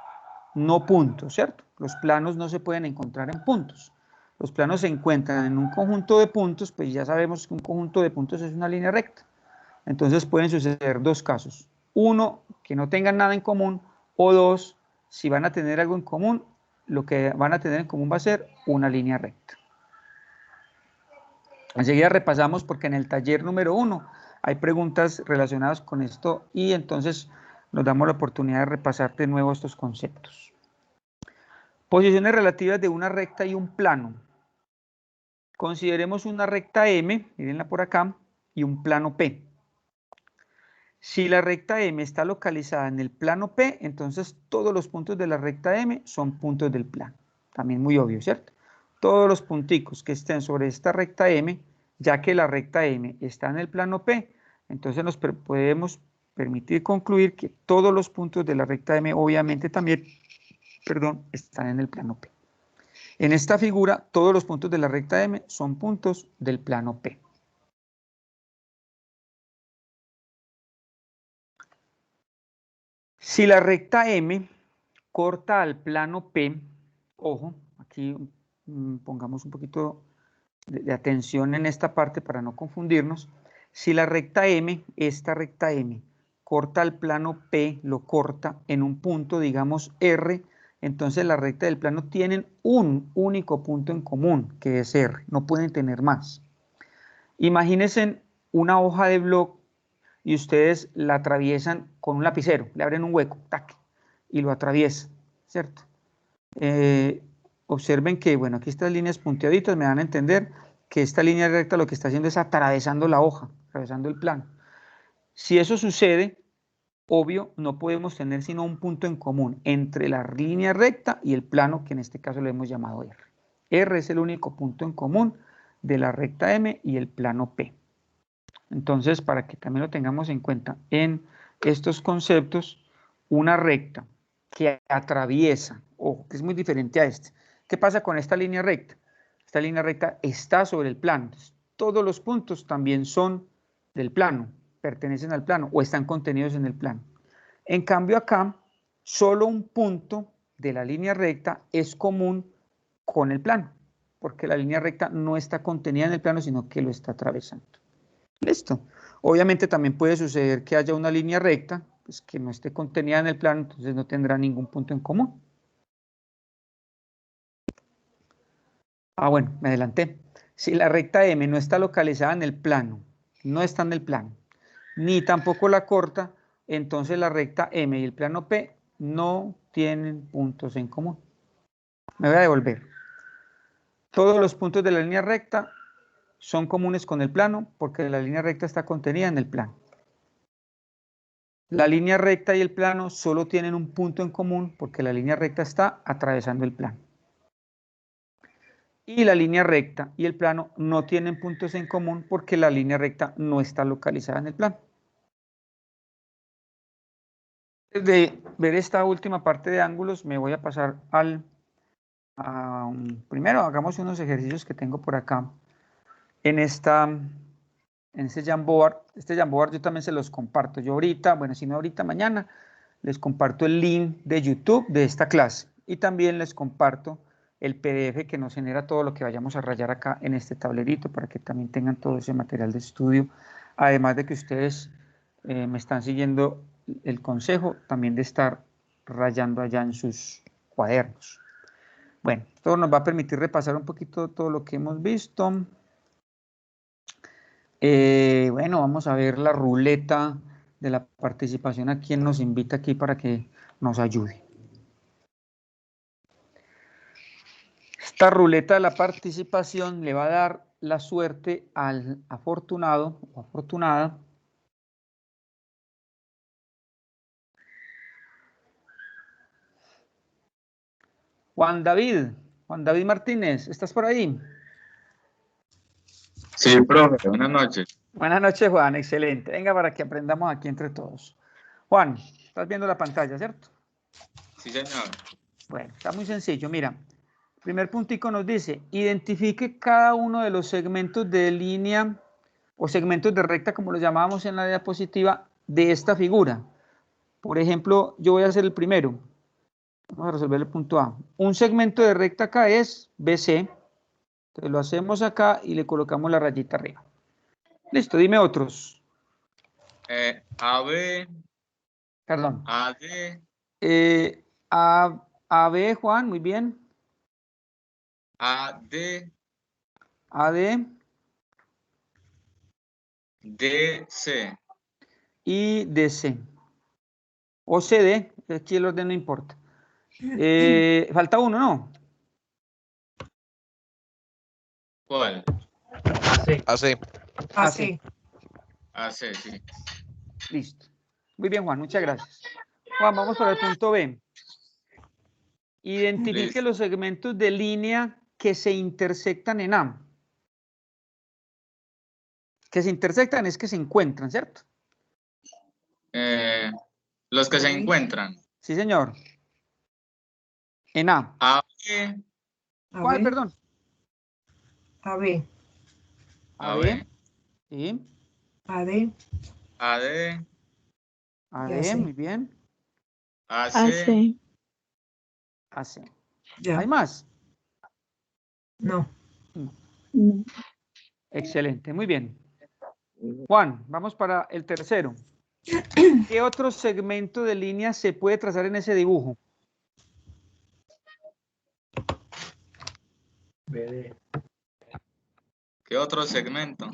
no puntos, ¿cierto? Los planos no se pueden encontrar en puntos. Los planos se encuentran en un conjunto de puntos, pues ya sabemos que un conjunto de puntos es una línea recta. Entonces pueden suceder 2 casos. 1, que no tengan nada en común, o 2, si van a tener algo en común, lo que van a tener en común va a ser una línea recta. Enseguida repasamos porque en el taller número 1 hay preguntas relacionadas con esto y entonces nos damos la oportunidad de repasar de nuevo estos conceptos. Posiciones relativas de una recta y un plano. Consideremos una recta M, mírenla por acá, y un plano P. Si la recta M está localizada en el plano P, entonces todos los puntos de la recta M son puntos del plano. También muy obvio, ¿cierto? Todos los punticos que estén sobre esta recta M, ya que la recta M está en el plano P, entonces nos podemos permitir concluir que todos los puntos de la recta M obviamente también, están en el plano P. En esta figura, todos los puntos de la recta M son puntos del plano P. Si la recta M corta al plano P, ojo, aquí pongamos un poquito de atención en esta parte para no confundirnos. Si la recta M, esta recta M, corta al plano P, lo corta en un punto, digamos R, entonces la recta del plano tienen un único punto en común, que es R, no pueden tener más. Imagínense una hoja de blog y ustedes la atraviesan con un lapicero, le abren un hueco, ¡tac!, y lo atraviesan, ¿cierto? Observen que, bueno, aquí estas líneas punteaditas me dan a entender que esta línea recta lo que está haciendo es atravesando la hoja, atravesando el plano. Si eso sucede, obvio, no podemos tener sino un punto en común entre la línea recta y el plano, que en este caso le hemos llamado R. R es el único punto en común de la recta M y el plano P. Entonces, para que también lo tengamos en cuenta en estos conceptos, una recta que atraviesa, ojo, que es muy diferente a este. ¿Qué pasa con esta línea recta? Esta línea recta está sobre el plano. Entonces, todos los puntos también son del plano, pertenecen al plano o están contenidos en el plano. En cambio acá, solo un punto de la línea recta es común con el plano, porque la línea recta no está contenida en el plano, sino que lo está atravesando. Listo. Obviamente también puede suceder que haya una línea recta, pues que no esté contenida en el plano, entonces no tendrá ningún punto en común. Ah, bueno, me adelanté. Si la recta M no está localizada en el plano, no está en el plano, ni tampoco la corta, entonces la recta M y el plano P no tienen puntos en común. Me voy a devolver. Todos los puntos de la línea recta son comunes con el plano porque la línea recta está contenida en el plano. La línea recta y el plano solo tienen un punto en común porque la línea recta está atravesando el plano. Y la línea recta y el plano no tienen puntos en común porque la línea recta no está localizada en el plano. De ver esta última parte de ángulos, me voy a pasar primero hagamos unos ejercicios que tengo por acá en este Jamboard. Este Jamboard yo también se los comparto. Yo ahorita, bueno, si no ahorita, mañana, les comparto el link de YouTube de esta clase y también les comparto el PDF que nos genera todo lo que vayamos a rayar acá en este tablerito para que también tengan todo ese material de estudio, además de que ustedes me están siguiendo el consejo también de estar rayando allá en sus cuadernos. Bueno, esto nos va a permitir repasar un poquito todo lo que hemos visto. Bueno, vamos a ver la ruleta de la participación a quien nos invita aquí para que nos ayude. Esta ruleta de la participación le va a dar la suerte al afortunado o afortunada Juan David Martínez, ¿estás por ahí? Sí, profe, buenas noches. Buenas noches, Juan, excelente. Venga, para que aprendamos aquí entre todos. Juan, estás viendo la pantalla, ¿cierto? Sí, señor. Bueno, está muy sencillo, mira. Primer puntico nos dice, identifique cada uno de los segmentos de línea o segmentos de recta, como los llamábamos en la diapositiva, de esta figura. Por ejemplo, yo voy a hacer el primero. Vamos a resolver el punto A. Un segmento de recta acá es BC. Entonces lo hacemos acá y le colocamos la rayita arriba. Listo, dime otros. AB. Perdón. AD. AB, Juan, muy bien. AD. AD. DC. Y DC. O CD, aquí el orden no importa. Falta uno, ¿no? ¿Cuál? AC. Así. AC, sí. Listo. Muy bien, Juan, muchas gracias. Juan, vamos para el punto B. Identifique Listo. los segmentos de línea que se intersectan en A. Que se intersectan es que se encuentran, ¿cierto? Los que se encuentran. Sí, señor. En A. AB. ¿Cuál, perdón? AB. AB. Sí. AD. AD. AD, C. muy bien. AC. AC. Ya. ¿Hay más? No. No. Excelente, muy bien. Juan, vamos para el tercero. ¿Qué otro segmento de línea se puede trazar en ese dibujo? ¿Qué otro segmento?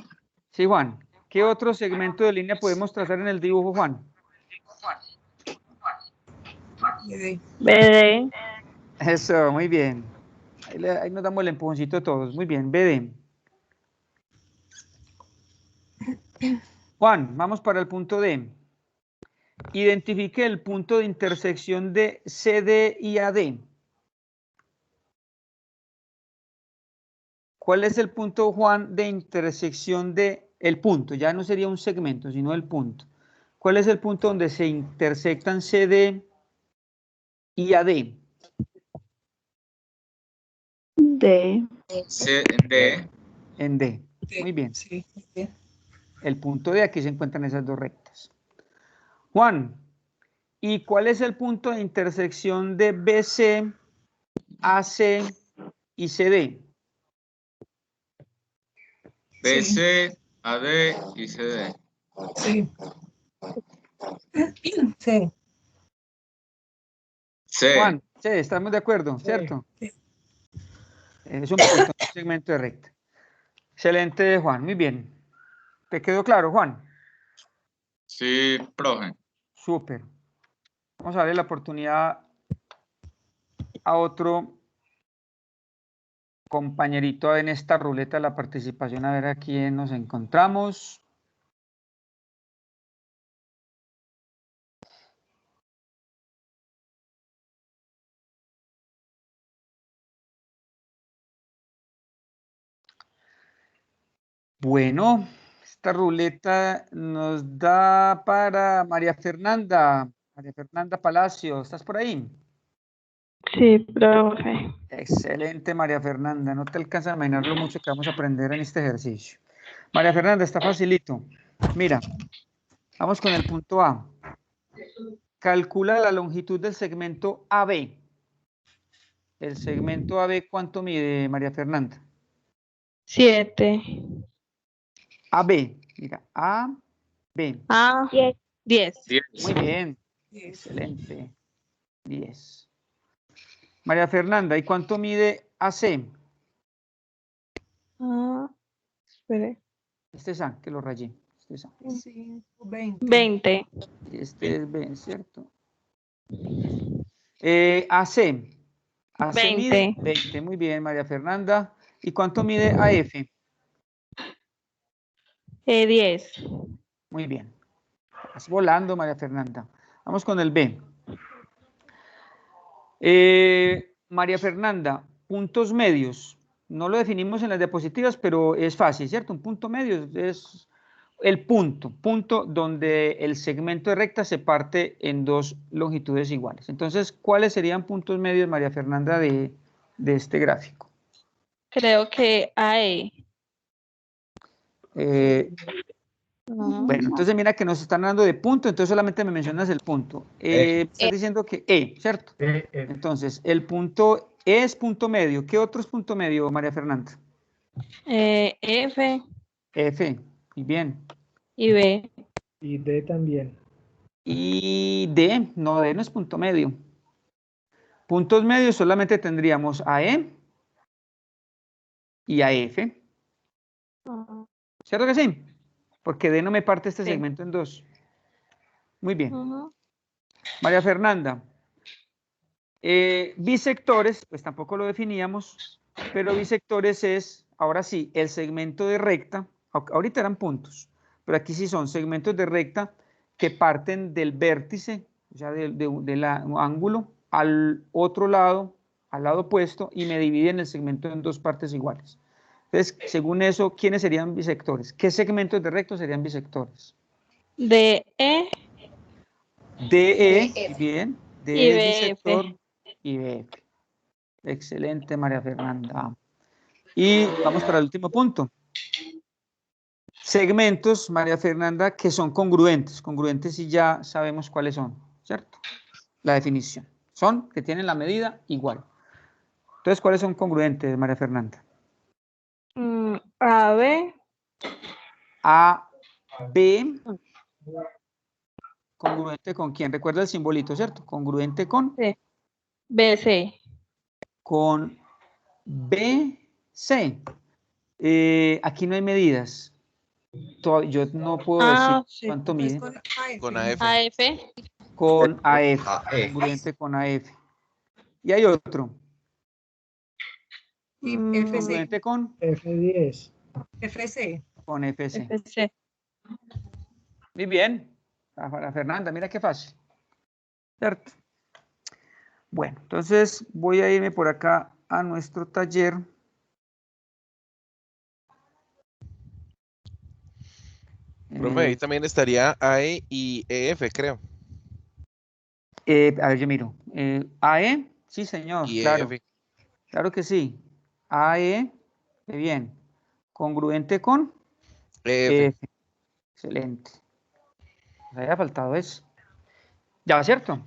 Sí, Juan. ¿Qué otro segmento de línea podemos trazar en el dibujo, Juan? BD. Eso, muy bien. Ahí nos damos el empujoncito todos. Muy bien, BD. Juan, vamos para el punto D. Identifique el punto de intersección de CD y AD. ¿Cuál es el punto, Juan, de intersección de el punto? Ya no sería un segmento, sino el punto. ¿Cuál es el punto donde se intersectan CD y AD? D. D. En D. Muy bien. Sí, muy bien. El punto D, aquí se encuentran esas dos rectas. Juan, ¿y cuál es el punto de intersección de BC, AC y CD? BC, AD y CD. Sí. Sí. C. Juan, sí, estamos de acuerdo, ¿cierto? Sí. Es un punto, un segmento de recta. Excelente, Juan, muy bien. ¿Te quedó claro, Juan? Sí, profe. Súper. Vamos a darle la oportunidad a otro compañerito en esta ruleta de la participación, a ver a quién nos encontramos. Bueno, esta ruleta nos da para María Fernanda. María Fernanda Palacio, ¿estás por ahí? Sí, profe. Excelente, María Fernanda. No te alcanza a imaginar lo mucho que vamos a aprender en este ejercicio. María Fernanda, está facilito. Mira, vamos con el punto A. Calcula la longitud del segmento AB. El segmento AB, ¿cuánto mide, María Fernanda? 7. AB. Mira, AB. A. 10. 10. Muy bien. Yes. Excelente. 10. María Fernanda, ¿y cuánto mide AC? Ah, espere. Este es A, que lo rayé. Este es A. 5, 20. 20. Y este es B, ¿cierto? AC. AC mide 20. Muy bien, María Fernanda. ¿Y cuánto mide AF? 10. Muy bien. Vas volando, María Fernanda. Vamos con el B. María Fernanda, puntos medios. No lo definimos en las diapositivas, pero es fácil, ¿cierto? Un punto medio es el punto donde el segmento de recta se parte en dos longitudes iguales. Entonces, ¿cuáles serían puntos medios, María Fernanda, de este gráfico? Creo que AE. Bueno, entonces mira que nos están dando de punto, entonces solamente me mencionas el punto. Estás diciendo que E, ¿cierto? Entonces, el punto E es punto medio. ¿Qué otro es punto medio, María Fernanda? F F, muy bien. y B. Y D también. Y D, no, D no es punto medio. Puntos medios solamente tendríamos a E y a F. ¿Cierto que sí? Porque D no me parte este segmento en dos. Muy bien. María Fernanda. Bisectores, pues tampoco lo definíamos, pero bisectores es, ahora sí, el segmento de recta, ahorita eran puntos, pero aquí sí son segmentos de recta que parten del vértice, o sea, del ángulo, al otro lado, al lado opuesto, y me dividen el segmento en dos partes iguales. Entonces, según eso, ¿quiénes serían bisectores? ¿Qué segmentos de recto serían bisectores? DE DE, bien, y DE es BF. bisector y BF. Excelente, María Fernanda. Y vamos para el último punto. Segmentos, María Fernanda, que son congruentes. Congruentes y ya sabemos cuáles son, ¿cierto? La definición. Son que tienen la medida igual. Entonces, ¿cuáles son congruentes, María Fernanda? AB. AB. ¿Congruente con quién? Recuerda el simbolito, ¿cierto? Congruente con... Sí. BC. Con BC. Aquí no hay medidas. Yo no puedo decir Sí. cuánto Pues mide. Con AF. AF. Con AF, congruente con AF. Y hay otro, Y FC. congruente con F10. FC. FC. FC. Muy bien. Para Fernanda, mira qué fácil. ¿Cierto? Bueno, entonces voy a irme por acá a nuestro taller. Profe, ahí también estaría AE y EF, creo. A ver, yo miro. AE, sí, señor, Y claro. EF. Claro que sí. AE, qué bien. Congruente con EF. EF. Excelente. Nos había faltado eso. Ya, ¿cierto?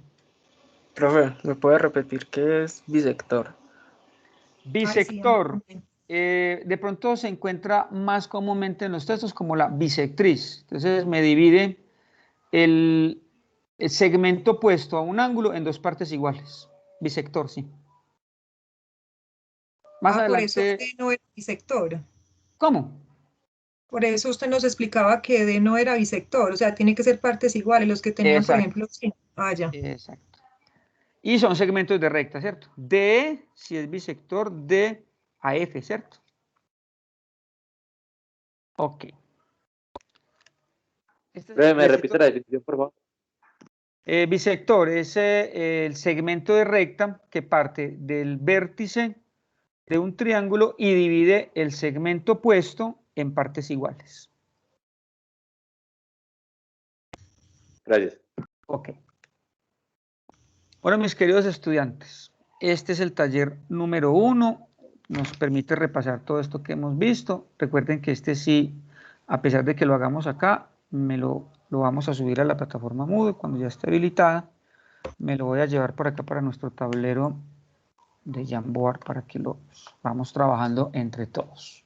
Profe, ¿me puede repetir qué es bisector? Bisector. De pronto se encuentra más comúnmente en los textos como la bisectriz. Entonces me divide el segmento opuesto a un ángulo en dos partes iguales. Bisector, sí. Más Por eso adelante. D no era bisector. ¿Cómo? Por eso usted nos explicaba que D no era bisector, o sea, tiene que ser partes iguales, los que tenían, por Exacto. ejemplo, sí. Ya. Exacto. Y son segmentos de recta, ¿cierto? D, si es bisector, D a F, ¿cierto? Ok. ¿Me repite la definición, por favor? Bisector es el segmento de recta que parte del vértice de un triángulo y divide el segmento opuesto en partes iguales. Gracias. Ok. Bueno, mis queridos estudiantes, este es el taller número 1. Nos permite repasar todo esto que hemos visto. Recuerden que este sí, a pesar de que lo hagamos acá, lo vamos a subir a la plataforma Moodle cuando ya esté habilitada. Me lo voy a llevar por acá para nuestro tablero de Jamboard para que lo vamos trabajando entre todos.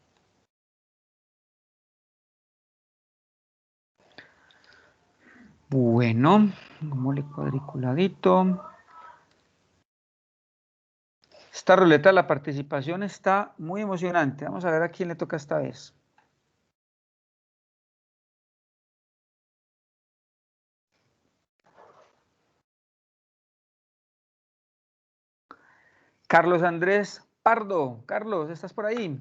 Bueno, démosle cuadriculadito. Esta ruleta de la participación está muy emocionante. Vamos a ver a quién le toca esta vez. Carlos Andrés Pardo. Carlos, ¿estás por ahí?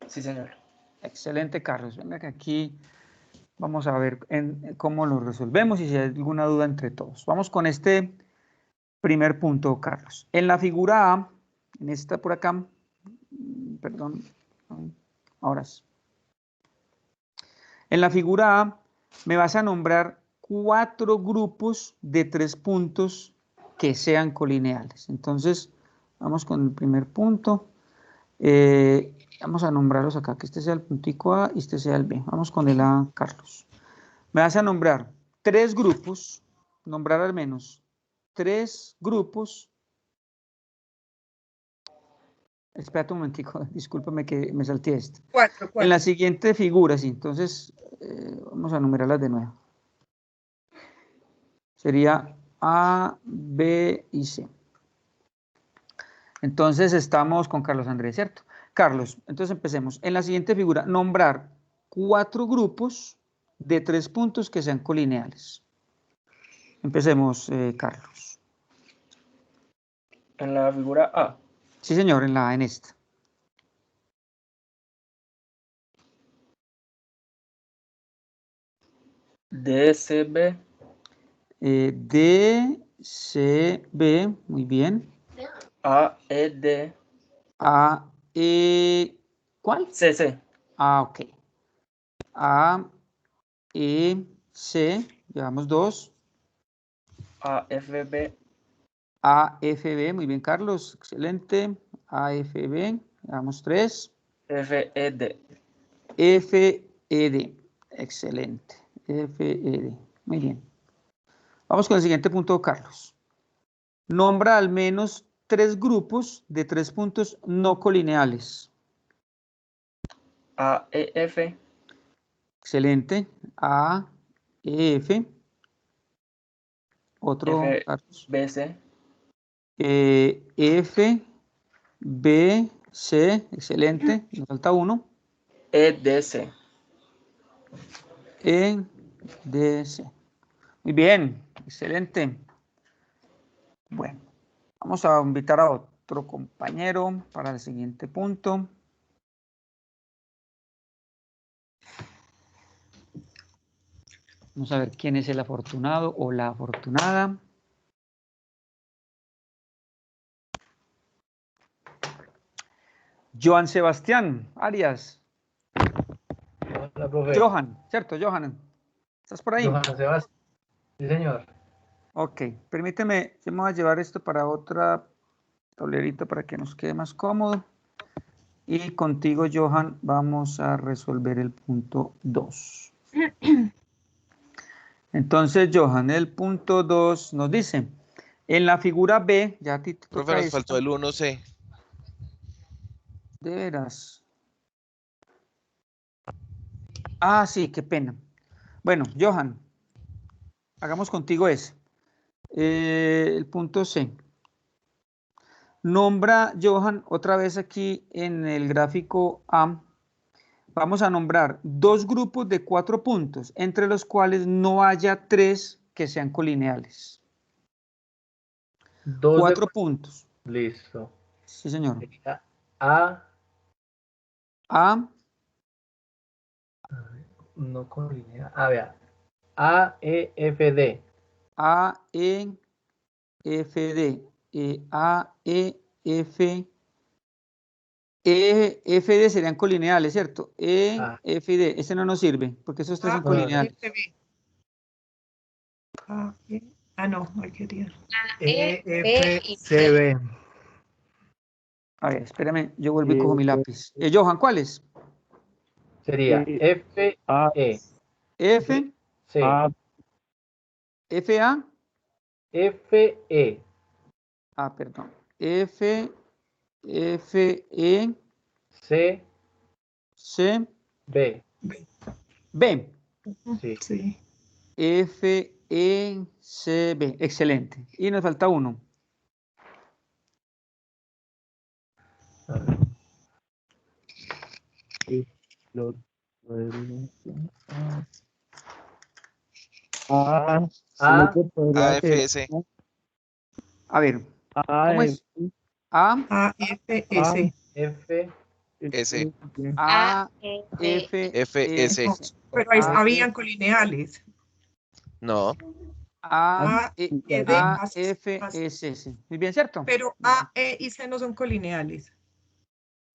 Sí, señor. Excelente, Carlos. Venga que aquí vamos a ver cómo lo resolvemos y si hay alguna duda entre todos. Vamos con este primer punto, Carlos. En la figura A, en esta por acá, perdón, ahora sí. En la figura A me vas a nombrar 4 grupos de 3 puntos que sean colineales. Entonces, vamos con el primer punto. Vamos a nombrarlos acá, que este sea el puntico A y este sea el B. Vamos con el A, Carlos. Me vas a nombrar 3 grupos, nombrar al menos 3 grupos. Espérate un momentico, discúlpame que me salté esto. 4. En la siguiente figura, sí, entonces vamos a numerarlas de nuevo. Sería A, B y C. Entonces estamos con Carlos Andrés, ¿cierto? Carlos, entonces empecemos. En la siguiente figura, nombrar 4 grupos de 3 puntos que sean colineales. Empecemos, Carlos. En la figura A. Sí, señor, en esta. DCB. DCB, muy bien. AED. ¿Cuál? CC. Ok. A, E, C, llevamos 2. AFB. AFB, muy bien, Carlos, excelente. AFB, llevamos 3. FED. FED, excelente. FED, muy bien. Vamos con el siguiente punto, Carlos. Nombra al menos 3 grupos de 3 puntos no colineales. AEF. Excelente. A, EF. Otro, Carlos. BC. F, B, C, excelente. Nos falta uno. EDC. EDC. Muy bien, excelente. Bueno, vamos a invitar a otro compañero para el siguiente punto. Vamos a ver quién es el afortunado o la afortunada. Joan Sebastián Arias. Hola, profe. Johan, ¿cierto? Johan. ¿Estás por ahí? Johan Sebastián. Sí, señor. Ok, permíteme, yo me voy a llevar esto para otra tablerita para que nos quede más cómodo. Y contigo, Johan, vamos a resolver el punto 2. Entonces, Johan, el punto 2 nos dice, en la figura B, ya a ti te Profe, toca nos esta. faltó el 1C. De veras. Ah, sí, qué pena. Bueno, Johan, hagamos contigo ese. El punto C. Nombra, Johan, otra vez aquí en el gráfico A, vamos a nombrar 2 grupos de 4 puntos, entre los cuales no haya 3 que sean colineales. 4 puntos. Listo. Sí, señor. Sería A. A. No con línea. A, vea. A, E, F, D. A, E, F, D. A, E, F. E, F, D serían colineales, ¿cierto? E, F y D. Ese no nos sirve, porque esos 3 son colineales. No, ahí quería. E, F, C, B. A ver, espérame, yo vuelvo y cojo mi lápiz. Johan, ¿cuál es? Sería F, E. F. C. F, A. F, E. Ah, perdón. F, F, E. C. C. B. B. Sí. F, E, C, B. Excelente. Y nos falta uno. AFS. A ver, ¿cómo es? A, F, S. F, S. A, F, FS. Pero ahí habían colineales. No. A, E, D, A, A, F, S, S. Muy bien, ¿cierto? Pero A, E y C no son colineales.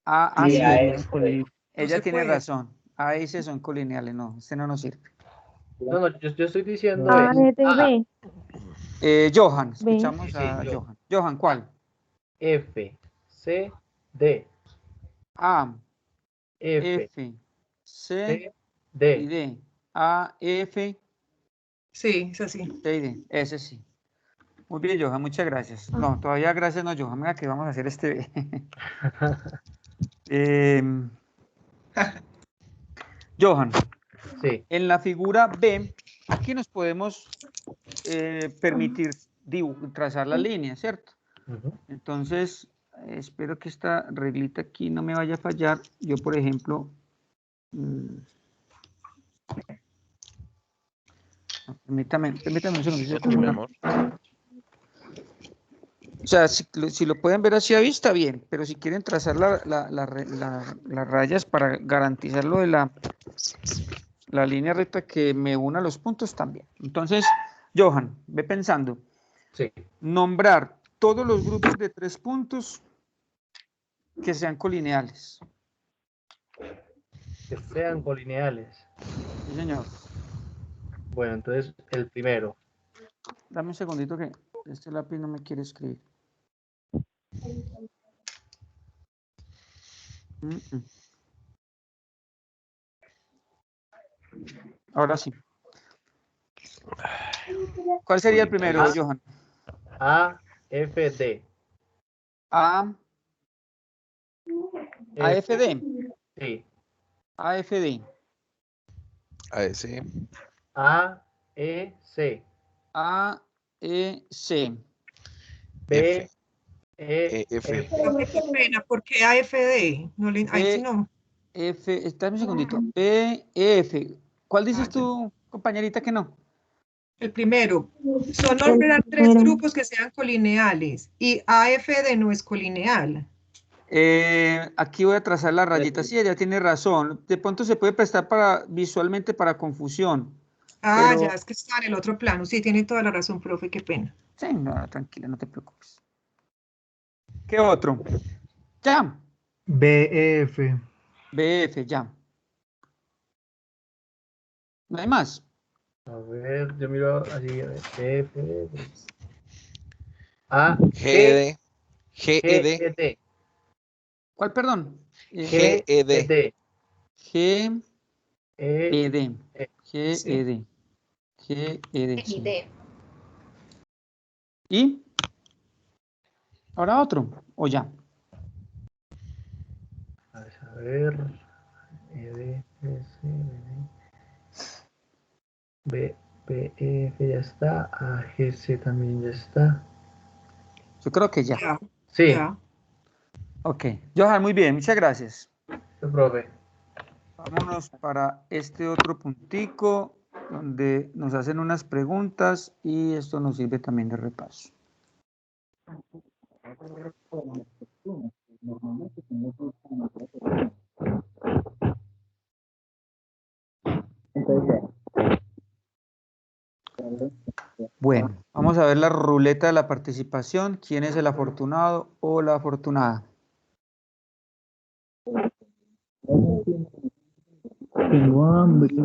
A, Sí, sí. Ella se tiene puede. razón. A y C son colineales. No, este no nos sirve. No, yo estoy diciendo A, E, D, B. Johan, B. escuchamos a Johan. Johan, ¿cuál? F, C, D. A, F, F, C, C y D. D. A, F, Sí, es así. C y D. Ese sí. Muy bien, Johan, muchas gracias. No, todavía gracias no, Johan. Mira que vamos a hacer este B. Johan, Sí. en la figura B, aquí nos podemos permitir trazar la línea, ¿cierto? Entonces, espero que esta reglita aquí no me vaya a fallar. Yo, por ejemplo, permítame un segundo. O sea, si lo pueden ver así a vista, bien, pero si quieren trazar las rayas para garantizar lo de la línea recta que me una los puntos también. Entonces, Johan, ve pensando. Sí. Nombrar todos los grupos de 3 puntos que sean colineales. Que sean colineales. Sí, señor. Bueno, entonces el primero. Dame un segundito que este lápiz no me quiere escribir. Ahora sí. ¿Cuál sería el primero, Johan? A, F, D. A, F, D. Sí. A, F, D. AS. A, E, C. A, E, C. B, E, F. Qué pena, porque AFD. No le, ahí sí no. F, dame un segundito. B, F. ¿Cuál dices tú, compañerita, que no? El primero. Son nombrar 3 grupos que sean colineales. Y AFD no es colineal. Aquí voy a trazar la rayita. Sí, ella tiene razón. De pronto se puede prestar visualmente para confusión. Ah, Pero- ya, es que está en el otro plano. Sí, tiene toda la razón, profe, qué pena. Sí, no, tranquila, no te preocupes. ¿Qué otro? Ya. BF. BF, ya. ¿No hay más? A ver, yo miro así, a ver, BF. A, GED. GED. GED. ¿Cuál, perdón? GED. GED. G-E-D. Sí. G-E-D. G-E-D. sí. ID. ¿Y? ¿Ahora otro? ¿O ya? A ver. ED, S, B, BF ya está. AGC también ya está. Yo creo que ya. Ya, Sí, ya. Ok. Johan, muy bien, muchas gracias. sí, profe. Vámonos para este otro puntico donde nos hacen unas preguntas y esto nos sirve también de repaso. Bueno, vamos a ver la ruleta de la participación. ¿Quién es el afortunado o la afortunada? Tengo hambre.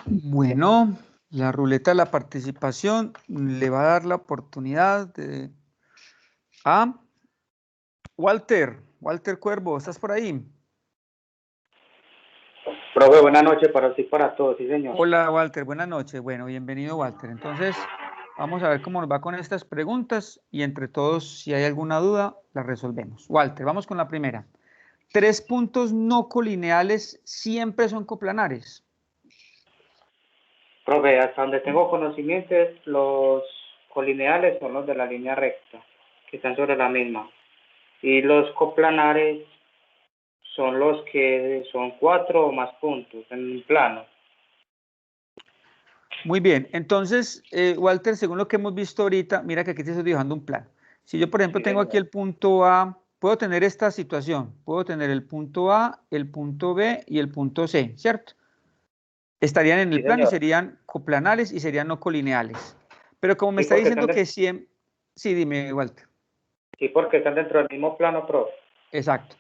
Bueno, la ruleta de la participación le va a dar la oportunidad a Walter. Walter Cuervo, ¿estás por ahí? Profe, buenas noches para usted y para todos, sí señor. Hola Walter, buenas noches. Bueno, bienvenido Walter. Entonces, vamos a ver cómo nos va con estas preguntas y entre todos, si hay alguna duda, la resolvemos. Walter, vamos con la primera. 3 puntos no colineales siempre son coplanares. Profe, hasta donde tengo conocimientos, los colineales son los de la línea recta, que están sobre la misma. Y los coplanares son los que son 4 o más puntos en un plano. Muy bien, entonces, Walter, según lo que hemos visto ahorita, mira que aquí te estoy dibujando un plan. Si yo, por ejemplo, Sí, tengo señor. aquí el punto A, puedo tener esta situación, puedo tener el punto A, el punto B y el punto C, ¿cierto? Estarían en el Sí, plano y señor. serían coplanares y serían no colineales. Pero como me Sí, está porque diciendo están que siempre... Sí, dime, Walter. Sí, porque están dentro del mismo plano, profe. Exacto.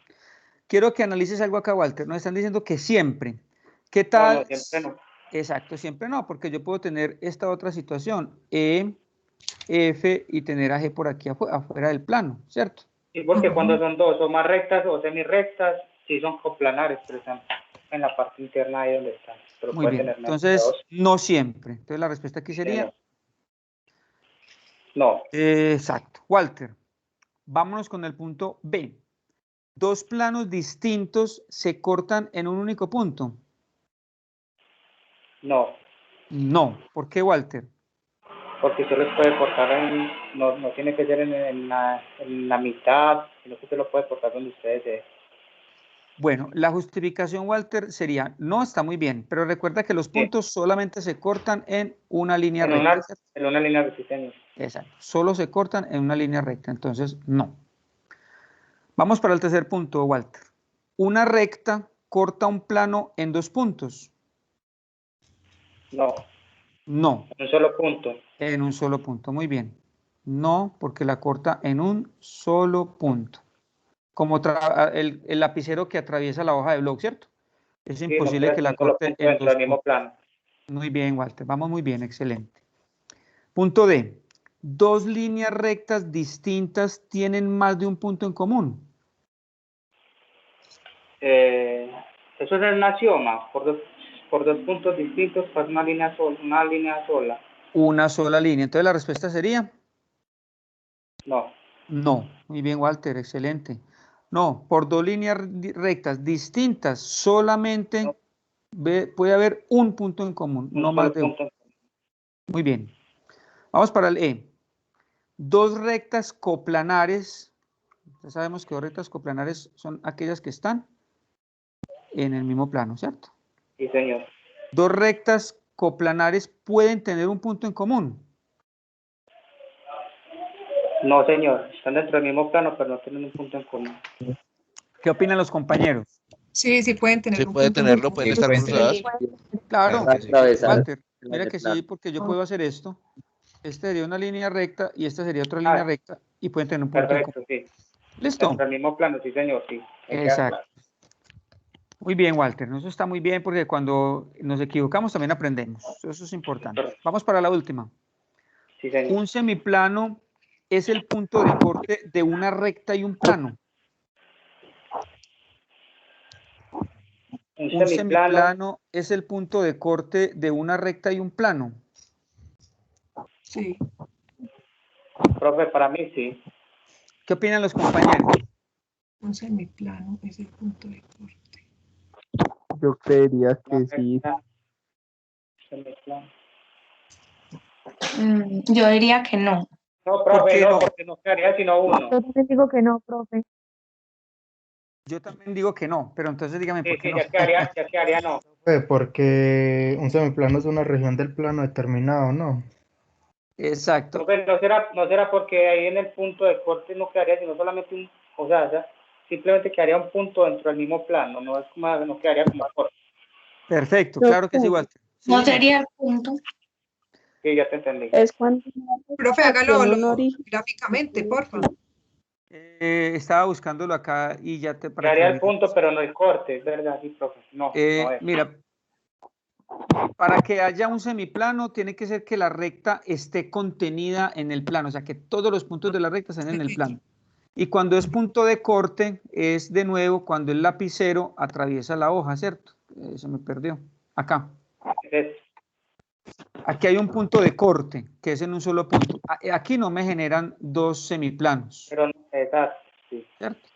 Quiero que analices algo acá, Walter. Nos están diciendo que siempre. ¿Qué No, tal? siempre no. Exacto, siempre no, porque yo puedo tener esta otra situación, E, F y tener a G por aquí afuera del plano, ¿cierto? Sí, porque cuando son dos o más rectas o semirectas, sí son coplanares, pero están en la parte interna ahí donde están. Pero Muy puede bien, tener menos de entonces dos. no siempre. Entonces la respuesta aquí sería... No. Exacto. Walter, vámonos con el punto B. 2 planos distintos se cortan en un único punto. No, No. ¿Por qué, Walter? porque se los puede cortar no tiene que ser en la mitad, sino que se lo puede cortar donde ustedes deseen. Bueno, la justificación, Walter, sería, no está muy bien, pero recuerda que los puntos solamente se cortan en una línea recta. En una línea recta, señor. Exacto, solo se cortan en una línea recta, entonces no. Vamos para el tercer punto, Walter. Una recta corta un plano en 2 puntos. No. No. En un solo punto. En un solo punto, muy bien. No, porque la corta en un solo punto. Como el lapicero que atraviesa la hoja de blog, ¿cierto? Es imposible que la corte en 2 puntos. Plano. Muy bien, Walter. Vamos muy bien, excelente. Punto D. 2 líneas rectas distintas tienen más de un punto en común. Eso es un axioma. Por dos puntos distintos pasa una línea sola. Una sola línea. Entonces la respuesta sería... No. No. Muy bien, Walter. Excelente. No, por 2 líneas rectas distintas solamente puede haber un punto en común, no más de uno. Muy bien. Vamos para el E. 2 rectas coplanares. Ya sabemos que 2 rectas coplanares son aquellas que están en el mismo plano, ¿cierto? Sí, señor. 2 rectas coplanares pueden tener un punto en común. No, señor. Están dentro del mismo plano, pero no tienen un punto en común. ¿Qué opinan los compañeros? Sí, sí pueden tener Sí un puede punto en tenerlo, común. pueden Sí, estar pueden tener. cruzadas. Claro, Claro que sí. Atravesar Walter, el mira que plano. sí, porque yo puedo hacer esto. Esta sería una línea recta y esta sería otra línea recta y pueden tener un punto en común. Perfecto, sí. ¿Listo? Dentro del mismo plano, sí, señor, sí. Me queda Exacto. claro. Muy bien, Walter. Eso está muy bien porque cuando nos equivocamos también aprendemos. Eso es importante. Vamos para la última. Sí, señor. Un semiplano es el punto de corte de una recta y un plano. Un semiplano es el punto de corte de una recta y un plano. Sí. Profe, para mí sí. ¿Qué opinan los compañeros? Un semiplano es el punto de corte. Yo creería que sí. Semiplano. Yo diría que no. No, ¿Por profe, qué no, no? porque no quedaría sino uno. Yo también digo que no, profe. Yo también digo que no, pero entonces dígame Sí, por qué sí, no. ya quedaría no. Porque un semiplano es una región del plano determinado, ¿no? Exacto. Profe, no será porque ahí en el punto de corte no quedaría sino solamente un, o sea, simplemente quedaría un punto dentro del mismo plano, no es como, no quedaría como corte. Perfecto, claro que sí, Walter. Sí, No dime. sería el punto. Sí, ya te entendí. Es cuando Profe, hágalo tiene un origen. gráficamente, porfa. Estaba buscándolo acá y ya te para Quedaría que el punto, pero no el corte, es verdad, sí, profe. No, no es. mira, para que haya un semiplano tiene que ser que la recta esté contenida en el plano, o sea que todos los puntos de la recta estén en el plano. Y cuando es punto de corte es de nuevo cuando el lapicero atraviesa la hoja, ¿cierto? Se me perdió. Acá. Aquí hay un punto de corte, que es en un solo punto. Aquí no me generan dos semiplanos. Pero no, exacto, sí. ¿Cierto?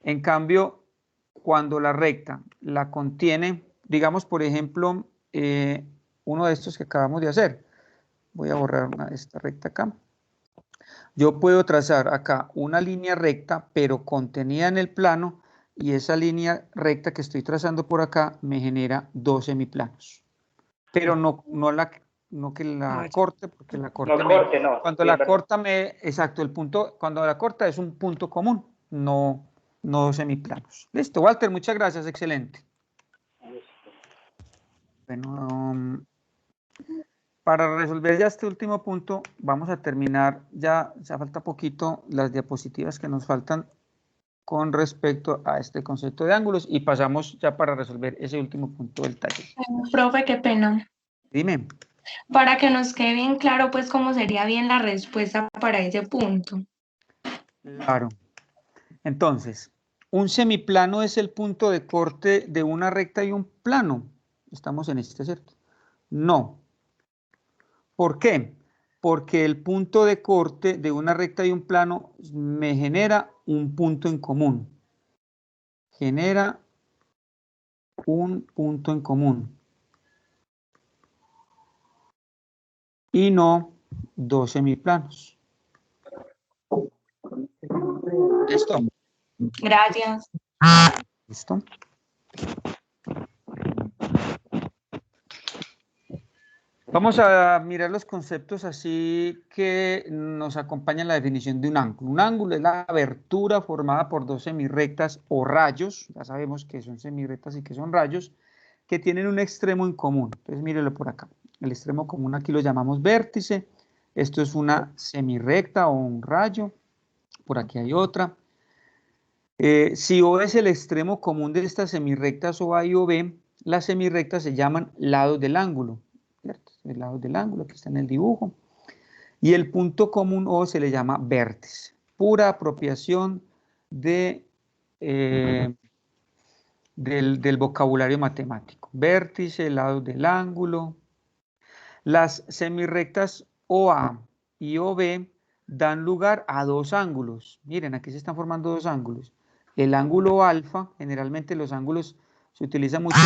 En cambio, cuando la recta la contiene, digamos, por ejemplo, uno de estos que acabamos de hacer. Voy a borrar esta recta acá. Yo puedo trazar acá una línea recta, pero contenida en el plano, y esa línea recta que estoy trazando por acá me genera dos semiplanos. Pero no que la corte, porque la corte cuando la corta exacto, el punto, cuando la corta es un punto común, no semiplanos. Listo, Walter, muchas gracias, excelente. Bueno, para resolver ya este último punto, vamos a terminar, ya falta poquito las diapositivas que nos faltan con respecto a este concepto de ángulos y pasamos ya para resolver ese último punto del taller. Profe, qué pena. Dime. Para que nos quede bien claro, pues, cómo sería bien la respuesta para ese punto. Claro. Entonces, un semiplano es el punto de corte de una recta y un plano. Estamos en este, ¿cierto? No. ¿Por qué? Porque el punto de corte de una recta y un plano me genera un punto en común. Genera un punto en común. Y no dos semiplanos. ¿Listo? Gracias. ¿Listo? Vamos a mirar los conceptos así que nos acompañan la definición de un ángulo. Un ángulo es la abertura formada por dos semirrectas o rayos, ya sabemos que son semirrectas y que son rayos, que tienen un extremo en común. Entonces mírelo por acá. El extremo común aquí lo llamamos vértice. Esto es una semirrecta o un rayo. Por aquí hay otra. Si O es el extremo común de estas semirrectas o A y o B, las semirrectas se llaman lados del ángulo, ¿cierto? El lado del ángulo que está en el dibujo. Y el punto común O se le llama vértice. Pura apropiación del vocabulario matemático. Vértice, lado del ángulo. Las semirrectas OA y OB dan lugar a dos ángulos. Miren, aquí se están formando dos ángulos. El ángulo alfa, generalmente los ángulos se utilizan mucho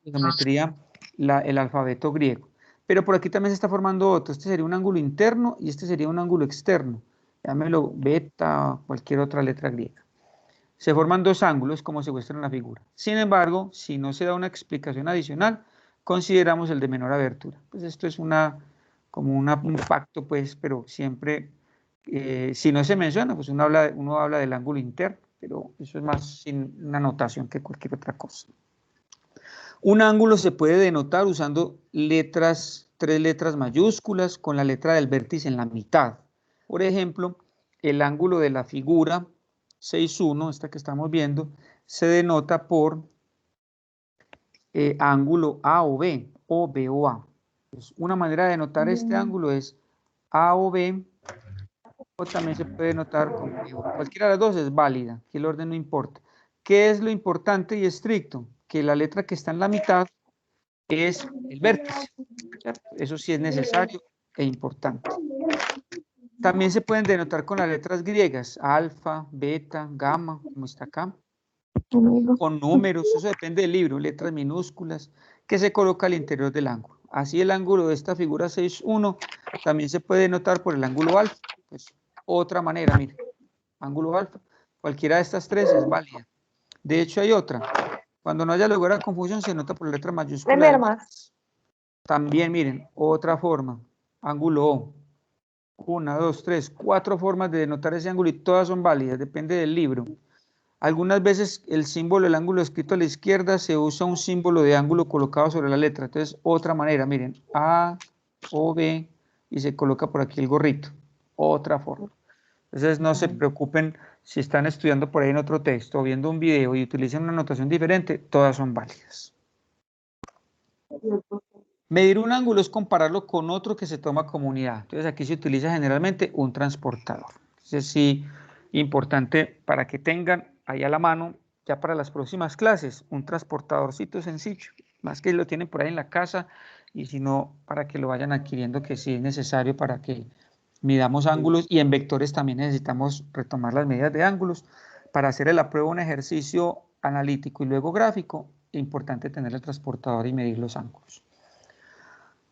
en geometría, el alfabeto griego. Pero por aquí también se está formando otro. Este sería un ángulo interno y este sería un ángulo externo. Llámelo beta, cualquier otra letra griega. Se forman dos ángulos como se muestra en la figura. Sin embargo, si no se da una explicación adicional, consideramos el de menor abertura. Pues esto es como un pacto, pues, pero siempre, si no se menciona, pues uno habla del ángulo interno. pero eso es más sin una notación que cualquier otra cosa. Un ángulo se puede denotar usando tres letras mayúsculas con la letra del vértice en la mitad. Por ejemplo, el ángulo de la figura 6.1, esta que estamos viendo, se denota por ángulo A o B, o B o A. Entonces, una manera de denotar este ángulo es A o B, o también se puede denotar con B o A. Cualquiera de las dos es válida, que el orden no importa. ¿Qué es lo importante y estricto? Que la letra que está en la mitad es el vértice. ¿Cierto? Eso sí es necesario e importante. También se pueden denotar con las letras griegas, alfa, beta, gamma, como está acá. Con números, eso depende del libro, letras minúsculas, que se coloca al interior del ángulo. Así el ángulo de esta figura 6.1 también se puede denotar por el ángulo alfa. Pues, otra manera, mire, ángulo alfa. Cualquiera de estas tres es válida. De hecho, hay otra. Cuando no haya lugar a confusión, se nota por la letra mayúscula. También, miren, otra forma. Ángulo O. 1, 2, 3, 4 formas de denotar ese ángulo y todas son válidas, depende del libro. Algunas veces el símbolo del ángulo escrito a la izquierda se usa un símbolo de ángulo colocado sobre la letra. Entonces, otra manera, miren, A, O, B, y se coloca por aquí el gorrito. Otra forma. Entonces, no se preocupen si están estudiando por ahí en otro texto o viendo un video y utilizan una notación diferente, todas son válidas. Medir un ángulo es compararlo con otro que se toma como unidad. Entonces, aquí se utiliza generalmente un transportador. Entonces, sí, importante para que tengan ahí a la mano, ya para las próximas clases, un transportadorcito sencillo, más que lo tienen por ahí en la casa, y si no, para que lo vayan adquiriendo, que sí es necesario para que midamos ángulos, y en vectores también necesitamos retomar las medidas de ángulos. Para hacer la prueba un ejercicio analítico y luego gráfico, es importante tener el transportador y medir los ángulos.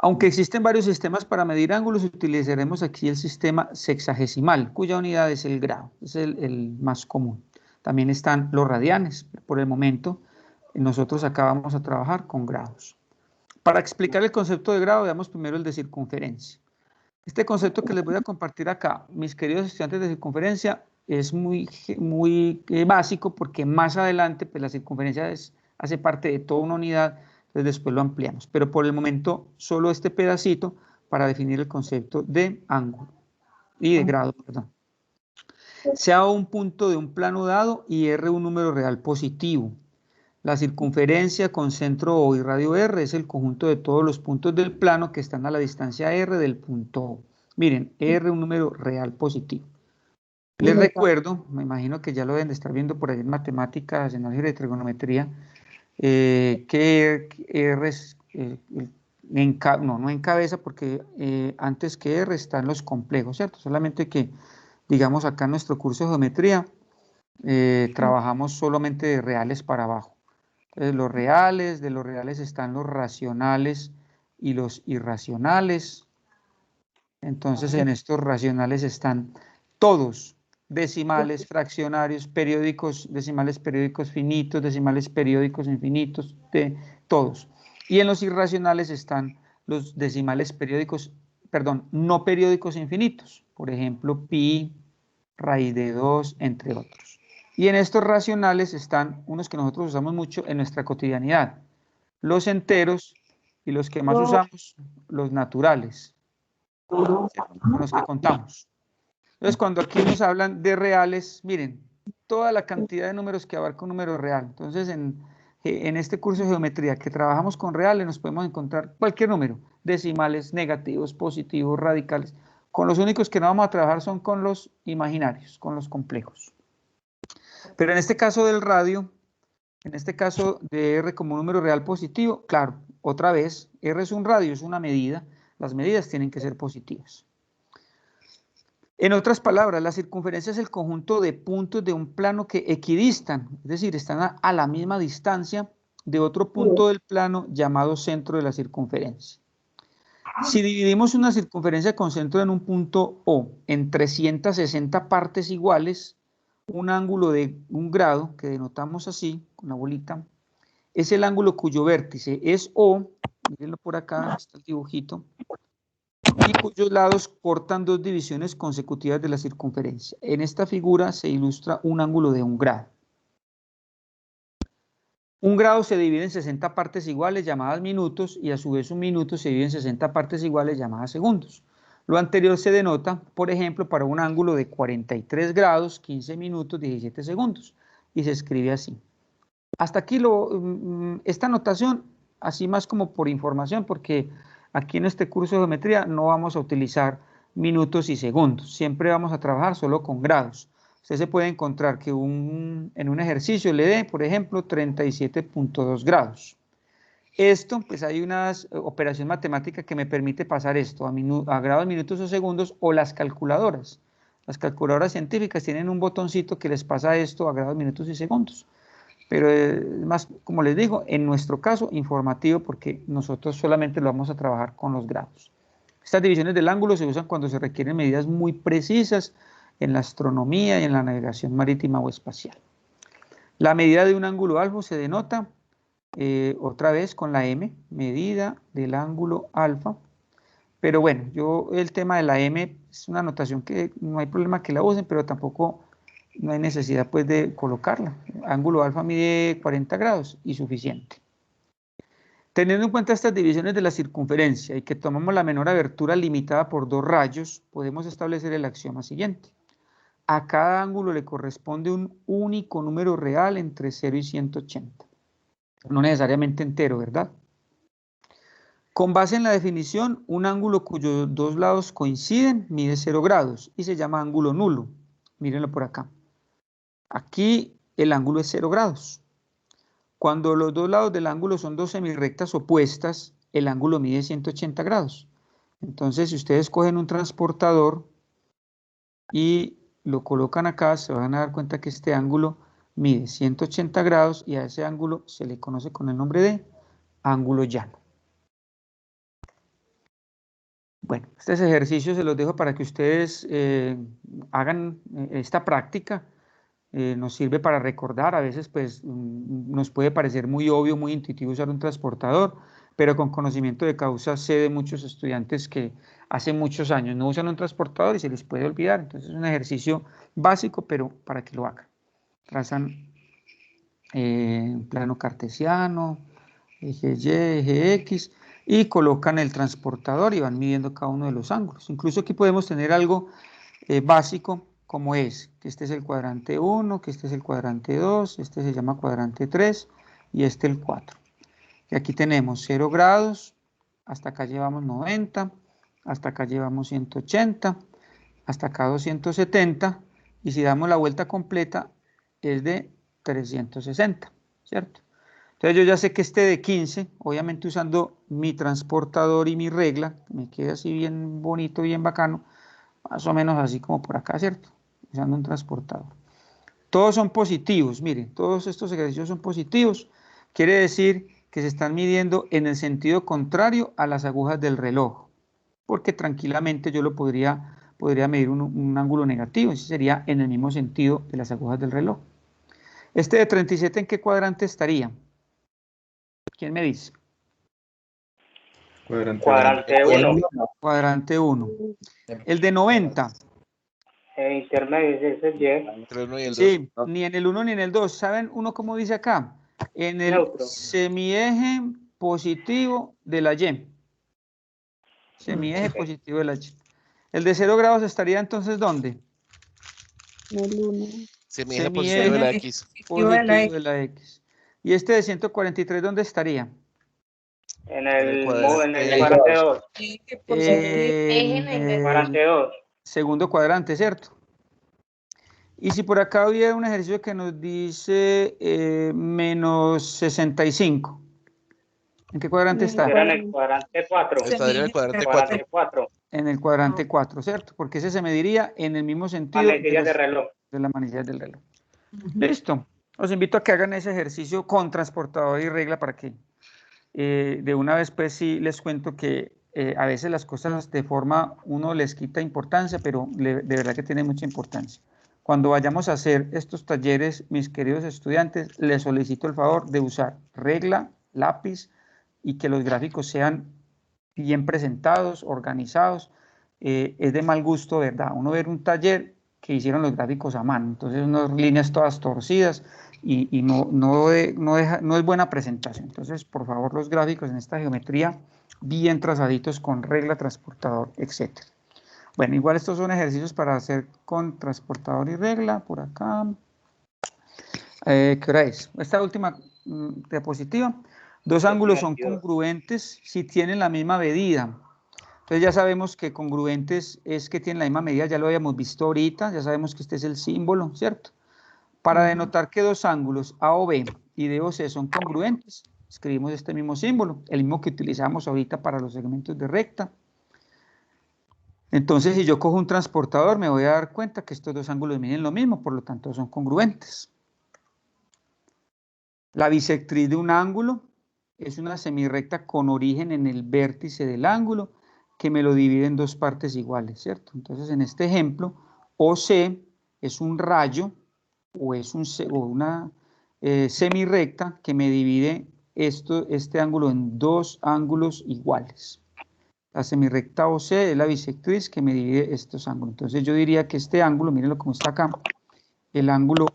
Aunque existen varios sistemas para medir ángulos, utilizaremos aquí el sistema sexagesimal, cuya unidad es el grado, es el más común. También están los radianes. Por el momento, nosotros acá vamos a trabajar con grados. Para explicar el concepto de grado, veamos primero el de circunferencia. Este concepto que les voy a compartir acá, mis queridos estudiantes de circunferencia, es muy básico, porque más adelante pues, la circunferencia hace parte de toda una unidad. Entonces después lo ampliamos, pero por el momento solo este pedacito para definir el concepto de ángulo y de grado, perdón. Sea un punto de un plano dado y R un número real positivo. La circunferencia con centro O y radio R es el conjunto de todos los puntos del plano que están a la distancia R del punto O. Miren, R un número real positivo. Les recuerdo, me imagino que ya lo deben de estar viendo por ahí en matemáticas, en álgebra y trigonometría, que R es, no encabeza porque antes que R están los complejos, ¿cierto? Solamente que, digamos, acá en nuestro curso de geometría trabajamos solamente de reales para abajo. Entonces, de los reales están los racionales y los irracionales. Entonces, en estos racionales están todos, decimales, fraccionarios, periódicos, decimales periódicos finitos, decimales periódicos infinitos, todos. Y en los irracionales están los decimales periódicos, perdón, no periódicos infinitos, por ejemplo, pi, raíz de 2, entre otros. Y en estos racionales están unos que nosotros usamos mucho en nuestra cotidianidad, los enteros, y los que más usamos, los naturales, con los que contamos. Entonces, cuando aquí nos hablan de reales, miren, toda la cantidad de números que abarca un número real. Entonces, en este curso de geometría que trabajamos con reales, nos podemos encontrar cualquier número, decimales, negativos, positivos, radicales. Con los únicos que no vamos a trabajar son con los imaginarios, con los complejos. Pero en este caso del radio, en este caso de R como número real positivo, claro, otra vez, R es un radio, es una medida, las medidas tienen que ser positivas. En otras palabras, la circunferencia es el conjunto de puntos de un plano que equidistan, es decir, están a la misma distancia de otro punto del plano llamado centro de la circunferencia. Si dividimos una circunferencia con centro en un punto O en 360 partes iguales, un ángulo de un grado, que denotamos así, con la bolita, es el ángulo cuyo vértice es O, mírenlo por acá, está el dibujito, y cuyos lados cortan dos divisiones consecutivas de la circunferencia. En esta figura se ilustra un ángulo de 1 grado. Un grado se divide en 60 partes iguales llamadas minutos y a su vez un minuto se divide en 60 partes iguales llamadas segundos. Lo anterior se denota, por ejemplo, para un ángulo de 43 grados, 15 minutos, 17 segundos y se escribe así. Hasta aquí esta notación, así más como por información, porque aquí en este curso de geometría no vamos a utilizar minutos y segundos, siempre vamos a trabajar solo con grados. Usted se puede encontrar que en un ejercicio le dé, por ejemplo, 37.2 grados. Esto, pues hay una operación matemática que me permite pasar esto a grados, minutos o segundos, o las calculadoras. Las calculadoras científicas tienen un botoncito que les pasa esto a grados, minutos y segundos. Pero es más, como les digo, en nuestro caso, informativo, porque nosotros solamente lo vamos a trabajar con los grados. Estas divisiones del ángulo se usan cuando se requieren medidas muy precisas en la astronomía y en la navegación marítima o espacial. La medida de un ángulo alfa se denota otra vez con la M, medida del ángulo alfa. Pero bueno, el tema de la M es una notación que no hay problema que la usen, pero tampoco no hay necesidad pues de colocarla. Ángulo alfa mide 40 grados y suficiente. Teniendo en cuenta estas divisiones de la circunferencia y que tomamos la menor abertura limitada por 2 rayos, podemos establecer el axioma siguiente. A cada ángulo le corresponde un único número real entre 0 y 180. No necesariamente entero, ¿verdad? Con base en la definición, un ángulo cuyos dos lados coinciden mide 0 grados y se llama ángulo nulo. Mírenlo por acá. Aquí el ángulo es 0 grados. Cuando los dos lados del ángulo son dos semirrectas opuestas, el ángulo mide 180 grados. Entonces, si ustedes cogen un transportador y lo colocan acá, se van a dar cuenta que este ángulo mide 180 grados y a ese ángulo se le conoce con el nombre de ángulo llano. Bueno, este ejercicio se los dejo para que ustedes hagan esta práctica. Nos sirve para recordar, a veces pues nos puede parecer muy obvio, muy intuitivo usar un transportador, pero con conocimiento de causa sé de muchos estudiantes que hace muchos años no usan un transportador y se les puede olvidar. Entonces es un ejercicio básico, pero para que lo hagan. Trazan plano cartesiano, eje Y, eje X, y colocan el transportador y van midiendo cada uno de los ángulos. Incluso aquí podemos tener algo básico, como es que este es el cuadrante 1, que este es el cuadrante 2, este se llama cuadrante 3 y este el 4. Y aquí tenemos 0 grados, hasta acá llevamos 90, hasta acá llevamos 180, hasta acá 270, y si damos la vuelta completa es de 360, ¿cierto? Entonces yo ya sé que este de 15, obviamente usando mi transportador y mi regla, me queda así bien bonito, bien bacano, más o menos así como por acá, ¿cierto? Usando un transportador. Todos son positivos, miren, todos estos ejercicios son positivos, quiere decir que se están midiendo en el sentido contrario a las agujas del reloj, porque tranquilamente yo lo podría medir un ángulo negativo, ese sería en el mismo sentido de las agujas del reloj. Este de 37, ¿en qué cuadrante estaría? ¿Quién me dice? Cuadrante 1. Cuadrante 1. El de 90. Intermedio, ese es Y. Entre el 1 y el 2. Sí, ni en el 1 ni en el 2. ¿Saben uno cómo dice acá? En el Neutro. semieje positivo de la Y. Semieje positivo de la Y. El de 0 grados estaría entonces, ¿dónde? El 1. Semieje positivo de la X. Positivo de la X. ¿Y este de 143 dónde estaría? En el cuadrante 2. Cuadrante 2. Segundo cuadrante, ¿cierto? Y si por acá hubiera un ejercicio que nos dice menos 65, ¿en qué cuadrante está? Era en el cuadrante 4. Estaría en el cuadrante 4. En el cuadrante 4, ¿cierto? Porque ese se mediría en el mismo sentido de la manecilla del reloj. Listo. Os invito a que hagan ese ejercicio con transportador y regla para que de una vez pues sí les cuento que a veces las cosas de forma uno les quita importancia, pero de verdad que tiene mucha importancia. Cuando vayamos a hacer estos talleres, mis queridos estudiantes, les solicito el favor de usar regla, lápiz y que los gráficos sean bien presentados, organizados. Es de mal gusto, ¿verdad? Uno ver un taller que hicieron los gráficos a mano, entonces unas líneas todas torcidas y no es buena presentación. Entonces, por favor, los gráficos en esta geometría bien trazaditos con regla, transportador, etc. Bueno, igual estos son ejercicios para hacer con transportador y regla, por acá. ¿Qué hora es? Esta última diapositiva. Dos ángulos son congruentes si tienen la misma medida. Entonces ya sabemos que congruentes es que tienen la misma medida, ya lo habíamos visto ahorita, ya sabemos que este es el símbolo, ¿cierto? Para denotar que dos ángulos AOB y DOC son congruentes, escribimos este mismo símbolo, el mismo que utilizamos ahorita para los segmentos de recta. Entonces, si yo cojo un transportador, me voy a dar cuenta que estos dos ángulos miden lo mismo, por lo tanto son congruentes. La bisectriz de un ángulo es una semirrecta con origen en el vértice del ángulo que me lo divide en dos partes iguales, ¿cierto? Entonces, en este ejemplo, OC es un rayo o es una semirrecta que me divide este ángulo en dos ángulos iguales. La semirrecta OC es la bisectriz que me divide estos ángulos. Entonces, yo diría que este ángulo, mírenlo como está acá, el ángulo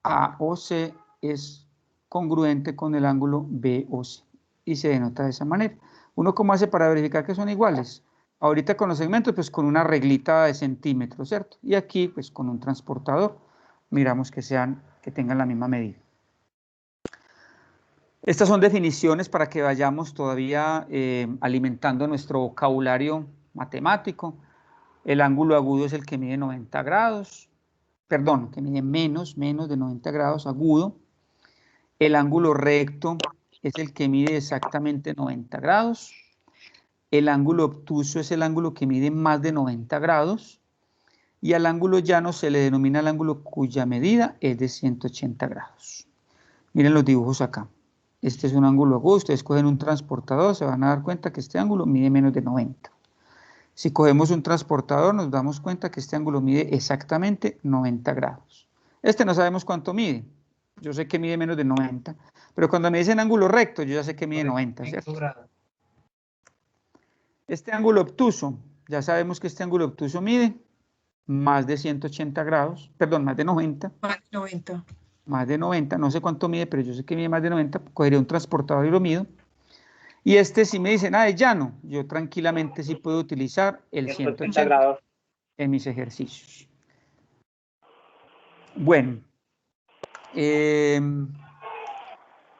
AOC es congruente con el ángulo BOC y se denota de esa manera. ¿Uno cómo hace para verificar que son iguales? Ahorita con los segmentos, pues con una reglita de centímetros, ¿cierto? Y aquí, pues con un transportador, miramos que tengan la misma medida. Estas son definiciones para que vayamos todavía alimentando nuestro vocabulario matemático. El ángulo agudo es el que mide 90 grados, perdón, que mide menos de 90 grados agudo. El ángulo recto es el que mide exactamente 90 grados. El ángulo obtuso es el ángulo que mide más de 90 grados. Y al ángulo llano se le denomina el ángulo cuya medida es de 180 grados. Miren los dibujos acá. Este es un ángulo agudo. Ustedes cogen un transportador, se van a dar cuenta que este ángulo mide menos de 90. Si cogemos un transportador, nos damos cuenta que este ángulo mide exactamente 90 grados. Este no sabemos cuánto mide. Yo sé que mide menos de 90, pero cuando me dicen ángulo recto, yo ya sé que mide 90, ¿cierto? Este ángulo obtuso, ya sabemos que este ángulo obtuso mide más de 180 grados, perdón, más de 90. Más de 90. Más de 90, no sé cuánto mide, pero yo sé que mide más de 90, cogeré un transportador y lo mido. Y si me dicen, es llano, yo tranquilamente sí puedo utilizar el 180 grados en mis ejercicios. Bueno,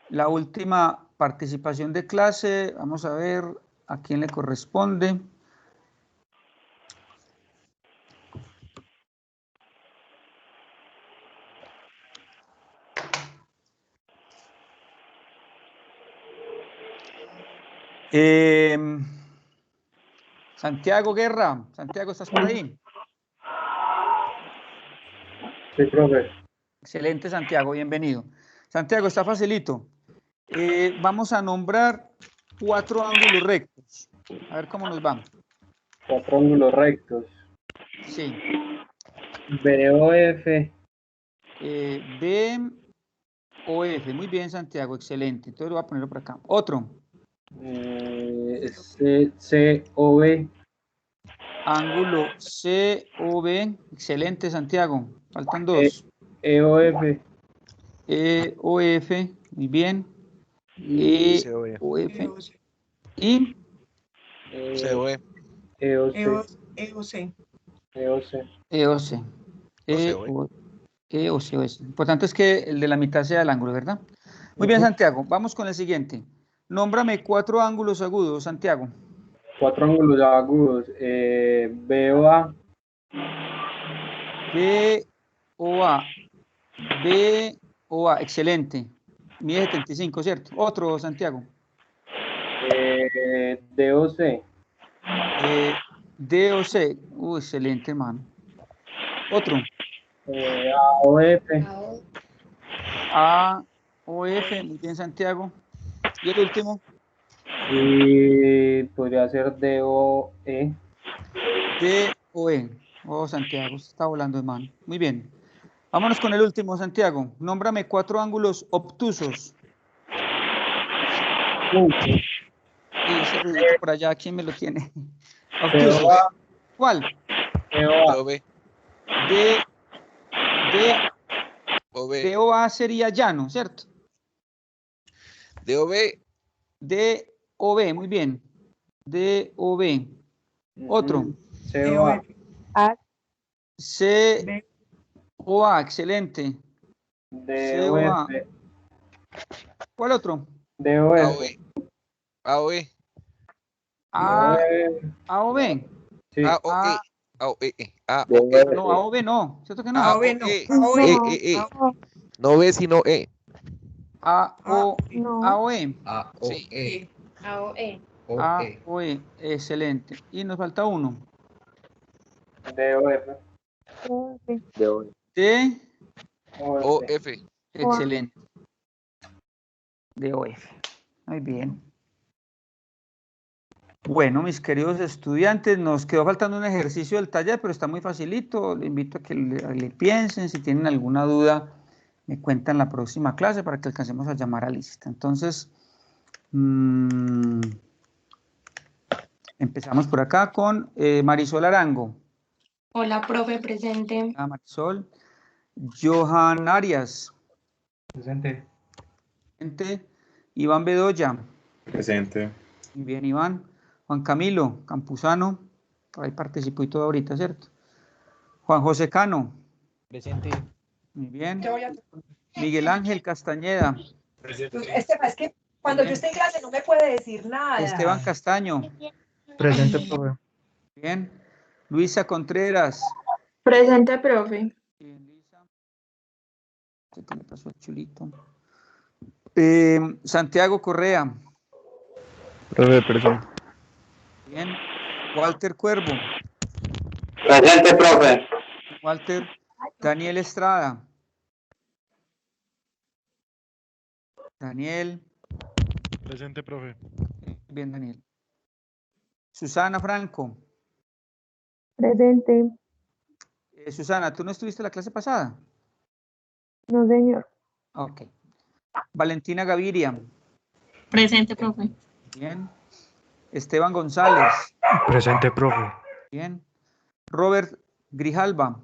la última participación de clase, vamos a ver a quién le corresponde. Santiago Guerra, Santiago, ¿estás por ahí? Sí, profe. Excelente, Santiago, bienvenido. Santiago, está facilito. Vamos a nombrar 4 ángulos rectos. A ver cómo nos van. 4 ángulos rectos. Sí. BOF. BOF, muy bien, Santiago, excelente. Entonces lo voy a ponerlo por acá. Otro. COB. Ángulo COB, excelente, Santiago. Faltan 2. EOF. EOF, muy bien. EOF. Y COE. EOC. EOC. Lo importante es que el de la mitad sea el ángulo, ¿verdad? Muy bien, Santiago. Vamos con el siguiente. Nómbrame 4 ángulos agudos, Santiago. 4 ángulos agudos. BOA. BOA, excelente. Mide 75, ¿cierto? Otro, Santiago. DOC. DOC. Excelente, hermano. Otro. AOF. AOF, muy bien, Santiago. ¿Y el último? Y podría ser DOE. DOE. Santiago, se está volando, hermano. Muy bien. Vámonos con el último, Santiago. Nómbrame 4 ángulos obtusos. Rudito por allá, ¿quién me lo tiene? Obtuso. ¿Cuál? DOB. DOA sería llano, ¿cierto? DOB. DOB, muy bien. DOB. Otro. COA. COA, excelente. COA. ¿Cuál otro? AOE. AOE. AOB. Sí. AOE. AOE. No, AOB no. ¿Cierto que no? AOE no. AOE. No B, sino E. AOE. Sí. AOE. AOE. Excelente. Y nos falta uno. OF. Excelente. DOF. Muy bien. Bueno, mis queridos estudiantes, nos quedó faltando un ejercicio del taller, pero está muy facilito. Les invito a que le piensen. Si tienen alguna duda, me cuentan la próxima clase para que alcancemos a llamar a lista. Entonces, empezamos por acá con Marisol Arango. Hola, profe, presente. Hola, Marisol. Johan Arias. Presente. Presente. Iván Bedoya. Presente. Muy bien, Iván. Juan Camilo Campuzano. Por ahí participó y todo ahorita, ¿cierto? Juan José Cano. Presente. Muy bien. Miguel Ángel Castañeda. Esteban, es que cuando yo esté en clase no me puede decir nada. Esteban Castaño. Presente, profe. Bien. Luisa Contreras. Presente, profe. Bien, Luisa. ¿Qué le pasó al chulito? Santiago Correa. Profe, presente. Bien. Walter Cuervo. Presente, profe. Walter. Daniel Estrada. Daniel. Presente, profe. Bien, Daniel. Susana Franco. Presente. Susana, ¿tú no estuviste la clase pasada? No, señor. Ok. Valentina Gaviria. Presente, profe. Bien. Esteban González. Presente, profe. Bien. Robert Grijalva.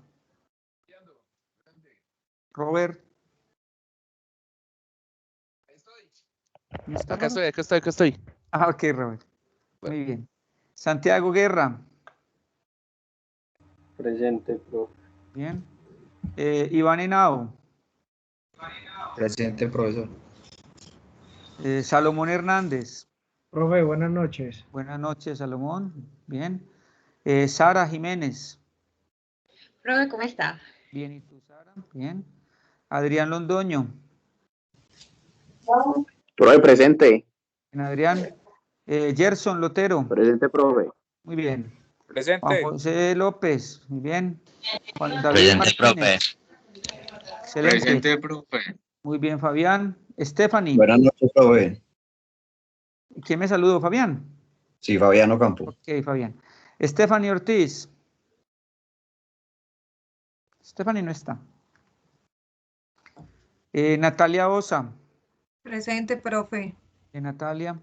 Robert. ¿No está, Acá Robert? estoy, acá estoy. Ah, ok, Robert. Muy bien. Santiago Guerra. Presente, profe. Bien. Iván Henao. Presente, profesor. Salomón Hernández. Profe, buenas noches. Buenas noches, Salomón. Bien. Sara Jiménez. Profe, ¿cómo está? Bien, ¿y tú, Sara? Bien. Adrián Londoño. Profe, presente. Bien, Adrián. Gerson Lotero. Presente, profe. Muy bien. Presente. Juan José López. Muy bien. Juan David Presente, Martínez. Excelente. Presente, profe. Muy bien, Fabián. Stephanie. Buenas noches, profe. ¿Quién me saludó, Fabián? Sí, Fabiano Campo. Ok, Fabián. Stephanie Ortiz. Stephanie no está. Natalia Osa. Presente, profe. Natalia.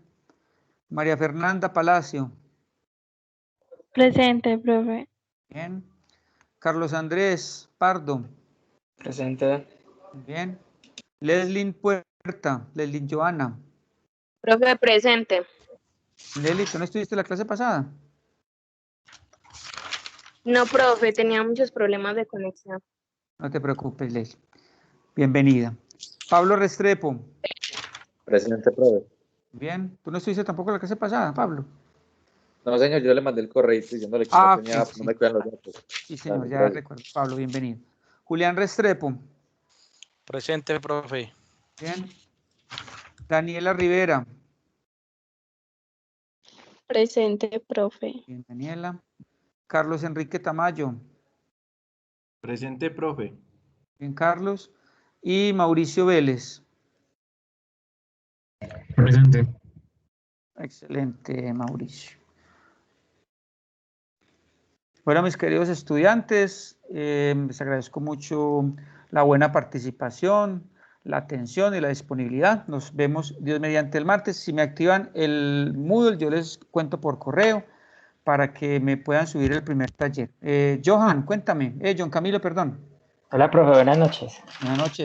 María Fernanda Palacio. Presente, profe. Bien. Carlos Andrés Pardo. Presente. Bien. Leslin Puerta. Leslin Joana. Profe, presente. Leslie, ¿tú no estuviste la clase pasada? No, profe, tenía muchos problemas de conexión. No te preocupes, Leslie. Bienvenida. Pablo Restrepo. Presente, profe. Bien. ¿Tú no estuviste tampoco la clase pasada, Pablo? No, señor, yo le mandé el correo diciéndole que Ah, no tenía, ok, sí. no me cuidan los datos. Sí, señor, Dale, ya gracias. recuerdo. Pablo, bienvenido. Julián Restrepo. Presente, profe. Bien. Daniela Rivera. Presente, profe. Bien, Daniela. Carlos Enrique Tamayo. Presente, profe. Bien, Carlos. Y Mauricio Vélez. Presente. Excelente, Mauricio. Bueno, mis queridos estudiantes, les agradezco mucho la buena participación, atención y la disponibilidad. Nos vemos, Dios mediante, el martes. Si me activan el Moodle, yo les cuento por correo para que me puedan subir el primer taller. Johan, cuéntame. John Camilo, perdón. Hola, profe, buenas noches. Buenas noches.